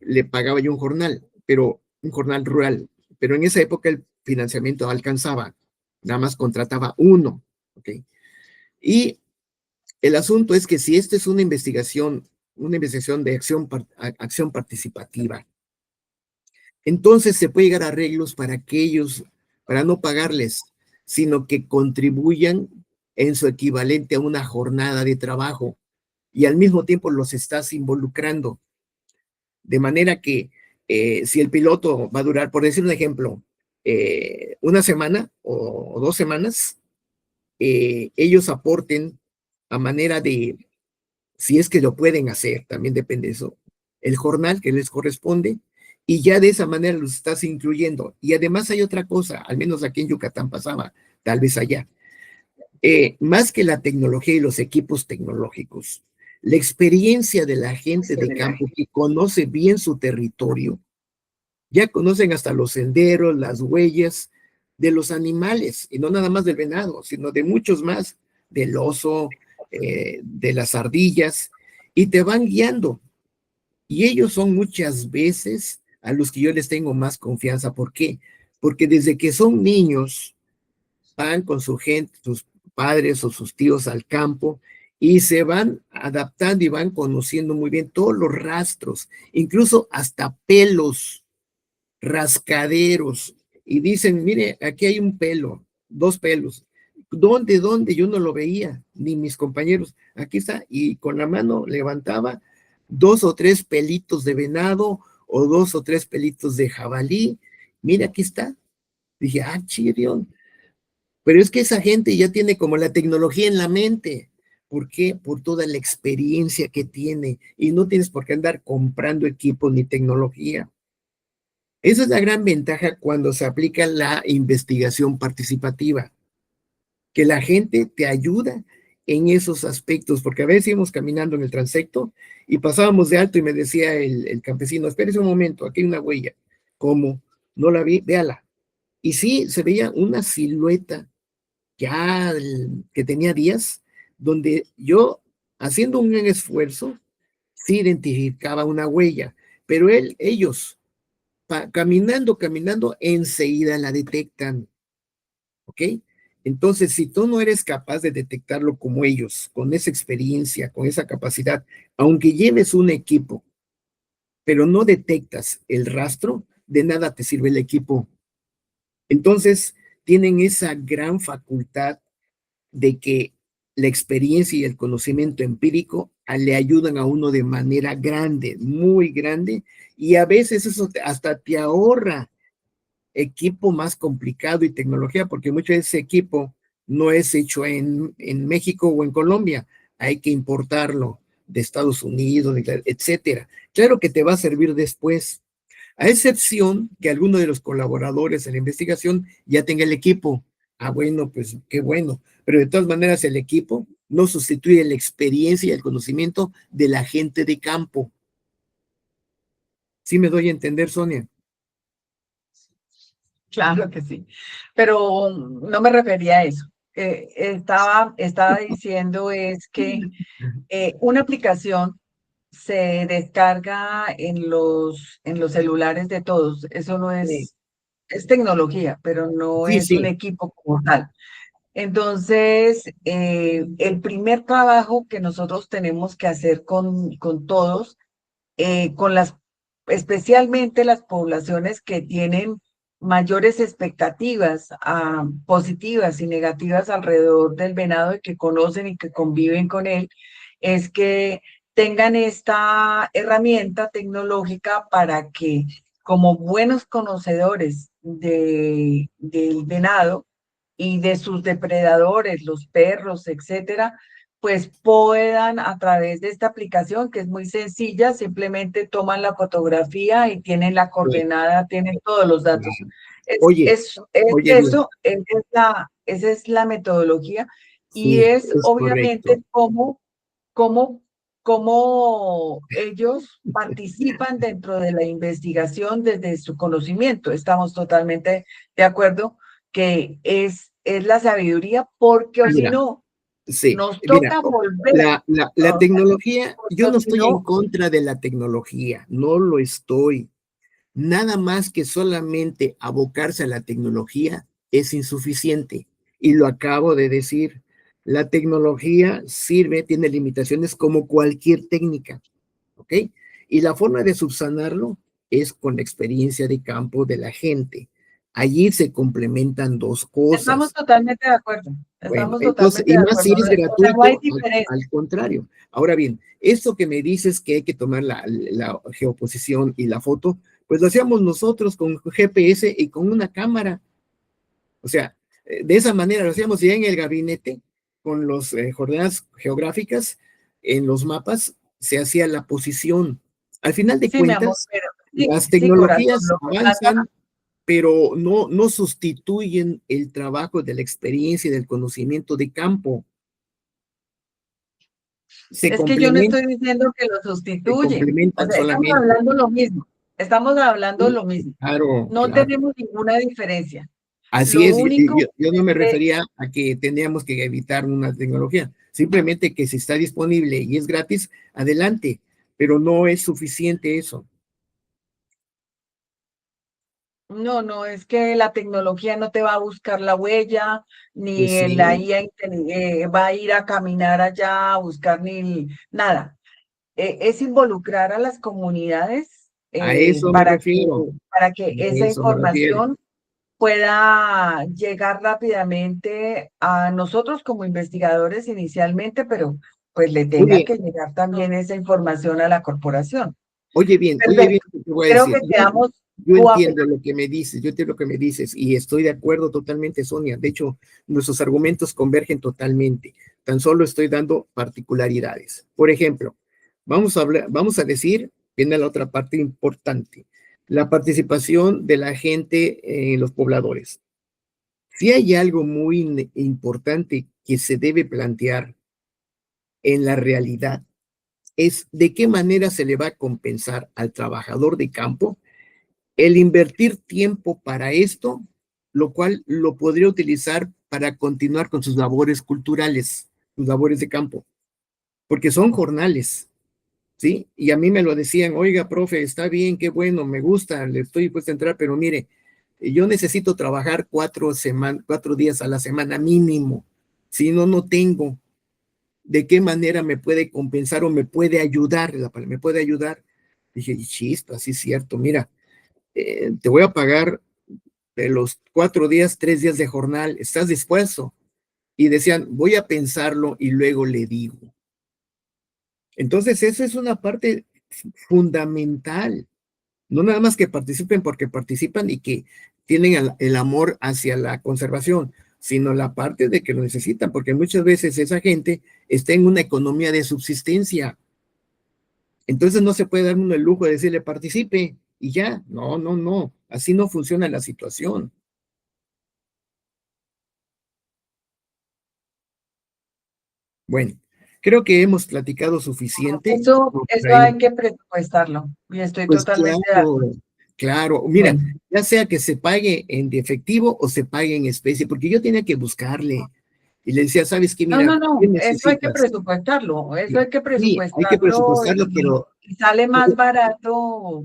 le pagaba yo un jornal, pero un jornal rural, pero en esa época el financiamiento alcanzaba, nada más contrataba uno, ¿ok? Y el asunto es que si esta es una investigación de acción participativa, entonces se puede llegar a arreglos para que ellos, para no pagarles, sino que contribuyan en su equivalente a una jornada de trabajo y al mismo tiempo los estás involucrando. De manera que si el piloto va a durar, por decir un ejemplo, una semana o 2 semanas, ellos aporten a manera de, si es que lo pueden hacer, también depende de eso, el jornal que les corresponde, y ya de esa manera los estás incluyendo. Y además hay otra cosa, al menos aquí en Yucatán pasaba, tal vez allá, más que la tecnología y los equipos tecnológicos, La experiencia de la gente de Similar. campo que conoce bien su territorio, ya conocen hasta los senderos, las huellas de los animales, y no nada más del venado, sino de muchos más, del oso, de las ardillas, y te van guiando. Y ellos son muchas veces a los que yo les tengo más confianza. ¿Por qué? Porque desde que son niños, van con su gente, sus padres o sus tíos al campo y se van adaptando y van conociendo muy bien todos los rastros, incluso hasta pelos, rascaderos. Y dicen, mire, aquí hay un pelo, dos pelos. ¿Dónde, dónde? Yo no lo veía, ni mis compañeros. Aquí está. Y con la mano levantaba dos o tres pelitos de venado o dos o tres pelitos de jabalí. Mira, aquí está. Dije, ah, chirión. Pero es que esa gente ya tiene como la tecnología en la mente. ¿Por qué? Por toda la experiencia que tiene. Y no tienes por qué andar comprando equipo ni tecnología. Esa es la gran ventaja cuando se aplica la investigación participativa, que la gente te ayuda en esos aspectos, porque a veces íbamos caminando en el transecto y pasábamos de alto y me decía el campesino, espérese un momento, aquí hay una huella. ¿Cómo? No la vi, véala. Y sí, se veía una silueta ya que tenía días, donde yo, haciendo un gran esfuerzo, sí identificaba una huella, pero ellos, caminando, enseguida la detectan, ¿ok? Entonces, si tú no eres capaz de detectarlo como ellos, con esa experiencia, con esa capacidad, aunque lleves un equipo, pero no detectas el rastro, de nada te sirve el equipo. Entonces, tienen esa gran facultad de que la experiencia y el conocimiento empírico le ayudan a uno de manera grande, muy grande, y a veces eso hasta te ahorra equipo más complicado y tecnología, porque mucho de ese equipo no es hecho en México o en Colombia, hay que importarlo de Estados Unidos, etcétera. Claro que te va a servir después, a excepción que alguno de los colaboradores en la investigación ya tenga el equipo. Ah, bueno, pues qué bueno. Pero de todas maneras, el equipo no sustituye la experiencia y el conocimiento de la gente de campo. ¿Sí me doy a entender, Sonia? Claro que sí, pero no me refería a eso. Estaba diciendo es que una aplicación se descarga en los celulares de todos. Eso no Sí, es tecnología, pero no sí, es un sí. equipo como tal. Entonces, el primer trabajo que nosotros tenemos que hacer con todos, con especialmente las poblaciones que tienen mayores expectativas positivas y negativas alrededor del venado y que conocen y que conviven con él, es que tengan esta herramienta tecnológica para que, como buenos conocedores del venado y de sus depredadores, los perros, etcétera, pues puedan a través de esta aplicación, que es muy sencilla, simplemente toman la fotografía y tienen la Sí, coordenada, tienen todos los datos. claro. Oye, Es oye bien, eso, esa es la metodología y sí, es es correcto. obviamente cómo, cómo ellos participan dentro de la investigación desde su conocimiento. Estamos totalmente de acuerdo que es la sabiduría, porque o si Mira, no, sí, nos mira, toca volver. la O sea, tecnología, porque yo o no si estoy en no, contra de la tecnología, no lo estoy. Nada más que solamente abocarse a la tecnología es insuficiente. Y lo acabo de decir, la tecnología sirve, tiene limitaciones como cualquier técnica, ¿ok? Y la forma de subsanarlo es con la experiencia de campo de la gente. Allí se complementan dos estamos cosas. totalmente de acuerdo. Bueno, Estamos entonces, totalmente y de más si acuerdo. es O sea, no hay gratuito, al diferencia. contrario. Ahora bien, esto que me dices que hay que tomar la geoposición y la foto, pues lo hacíamos nosotros con GPS y con una cámara. O sea, de esa manera lo hacíamos ya en el gabinete, con las coordenadas geográficas, en los mapas, se hacía la posición. Al final de Sí, mi amor, cuentas, pero sí, las sí, corazón, tecnologías lo que pasa, avanzan, pero no sustituyen el trabajo de la experiencia y del conocimiento de campo. Se Es que yo no complementan, estoy diciendo que lo se sustituyen. O complementan sea, estamos solamente. hablando lo mismo. Estamos hablando Sí, lo mismo. claro, No claro. tenemos ninguna diferencia. Así Lo es, único yo no es me que refería a que teníamos que evitar una tecnología, simplemente que si está disponible y es gratis, adelante, pero no es suficiente eso. no es que la tecnología no te va a buscar la huella, Pues ni la sí, IA va a ir a caminar allá a buscar ni nada. Es involucrar a las comunidades a eso me refiero, para que a esa eso me refiero. información pueda llegar rápidamente a nosotros como investigadores inicialmente, pero pues le tenga Oye, que llegar también esa información a la corporación. oye bien, Perfecto. lo que te voy a Creo decir. que quedamos Yo coape. entiendo lo que me dices, yo entiendo lo que me dices y estoy de acuerdo totalmente, Sonia. De hecho, nuestros argumentos convergen totalmente. Tan solo estoy dando particularidades. Por ejemplo, vamos a decir, viene la otra parte importante, la participación de la gente en los pobladores. Si hay algo muy importante que se debe plantear en la realidad, es de qué manera se le va a compensar al trabajador de campo el invertir tiempo para esto, lo cual lo podría utilizar para continuar con sus labores culturales, sus labores de campo, porque son jornales, ¿sí? Y a mí me lo decían, oiga, profe, está bien, qué bueno, me gusta, le estoy dispuesto a entrar, pero mire, yo necesito trabajar 4 días a la semana mínimo, si no, no tengo. ¿De qué manera me puede compensar o me puede ayudar? Me puede ayudar. Dije, chispa, sí es cierto, mira, te voy a pagar de los 4 días, 3 días de jornal, ¿estás dispuesto? Y decían, voy a pensarlo y luego le digo. Entonces, eso es una parte fundamental. No nada más que participen porque participan y que tienen el amor hacia la conservación, sino la parte de que lo necesitan, porque muchas veces esa gente está en una economía de subsistencia. Entonces no se puede dar uno el lujo de decirle participe y ya. No, no, no. Así no funciona la situación. Bueno, creo que hemos platicado suficiente. Eso hay que presupuestarlo y estoy Pues totalmente de claro, acuerdo. claro. Mira, Bueno, ya sea que se pague en efectivo o se pague en especie, porque yo tenía que buscarle y le decía, ¿sabes qué? Mira, ¿qué eso hay que necesitas? presupuestarlo, eso hay que Sí, hay que presupuestarlo presupuestarlo, pero y sale más barato,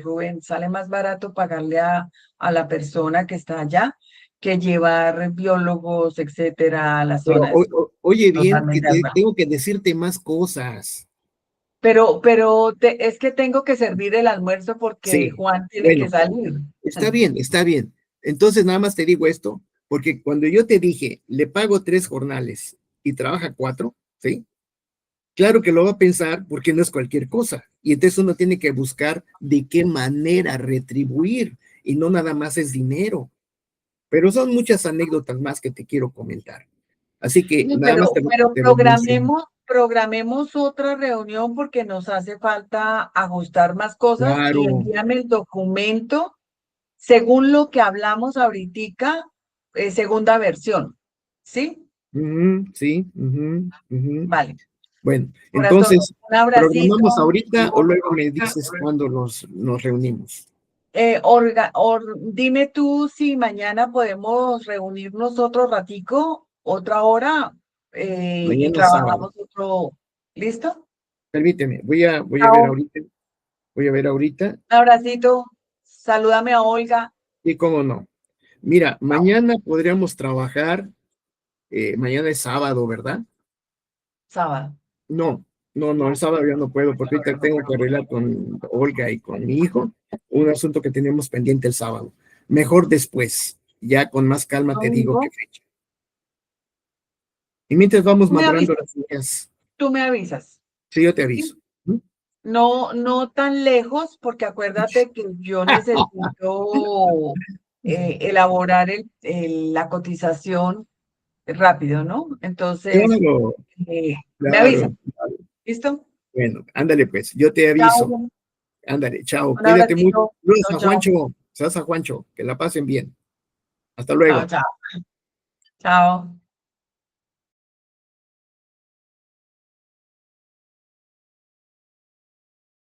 Rubén, sale más barato pagarle a la persona que está allá que llevar biólogos, etcétera, a las zonas. oye bien, que Totalmente de acuerdo. tengo que decirte más cosas. Es que tengo que servir el almuerzo porque Sí, Juan tiene que bueno, salir. está bien, está bien. Entonces nada más te digo esto, porque cuando yo te dije, le pago 3 jornales y trabaja 4, ¿sí? Claro que lo va a pensar porque no es cualquier cosa. Y entonces uno tiene que buscar de qué manera retribuir y no nada más es dinero. Pero son muchas anécdotas más que te quiero comentar. Así que No, nada más pero te lo menciono. programemos otra reunión porque nos hace falta ajustar más cosas y Claro. envíame el documento según lo que hablamos ahorita, segunda versión. ¿Sí? Ujú, sí. Ujú. Vale. Bueno, Corazón, entonces, un abracito. ¿programamos ahorita o luego me dices cuándo nos reunimos? Dime tú si mañana podemos reunirnos otro ratico, otra hora, y Mañana sábado. trabajamos otro. ¿Listo? Permíteme, voy a ver Chao. ahorita. Voy a ver ahorita. Un abracito. Salúdame a Olga. Y cómo no. Mira, Chao. mañana podríamos trabajar. Mañana es sábado, ¿verdad? Sábado. No, no, no, el sábado ya no puedo porque ahorita tengo que arreglar con Olga y con mi hijo un asunto que teníamos pendiente el sábado. Mejor después, ya con más calma te digo qué Domingo. fecha. Y mientras vamos Tú me madurando avisas. las ideas, Tú me avisas. sí, yo te aviso. ¿Sí? ¿Mm? No tan lejos, porque acuérdate que yo necesito elaborar la cotización rápido, ¿no? Entonces, Claro, me avisas. claro, claro. ¿Listo? Bueno, ándale pues, yo te aviso. Chao. Ándale, chao, Un cuídate mucho. abracito. Saludos Chao, a chao. Juancho, saludos a Juancho, que la pasen bien. Hasta Chao, luego. chao. Chao.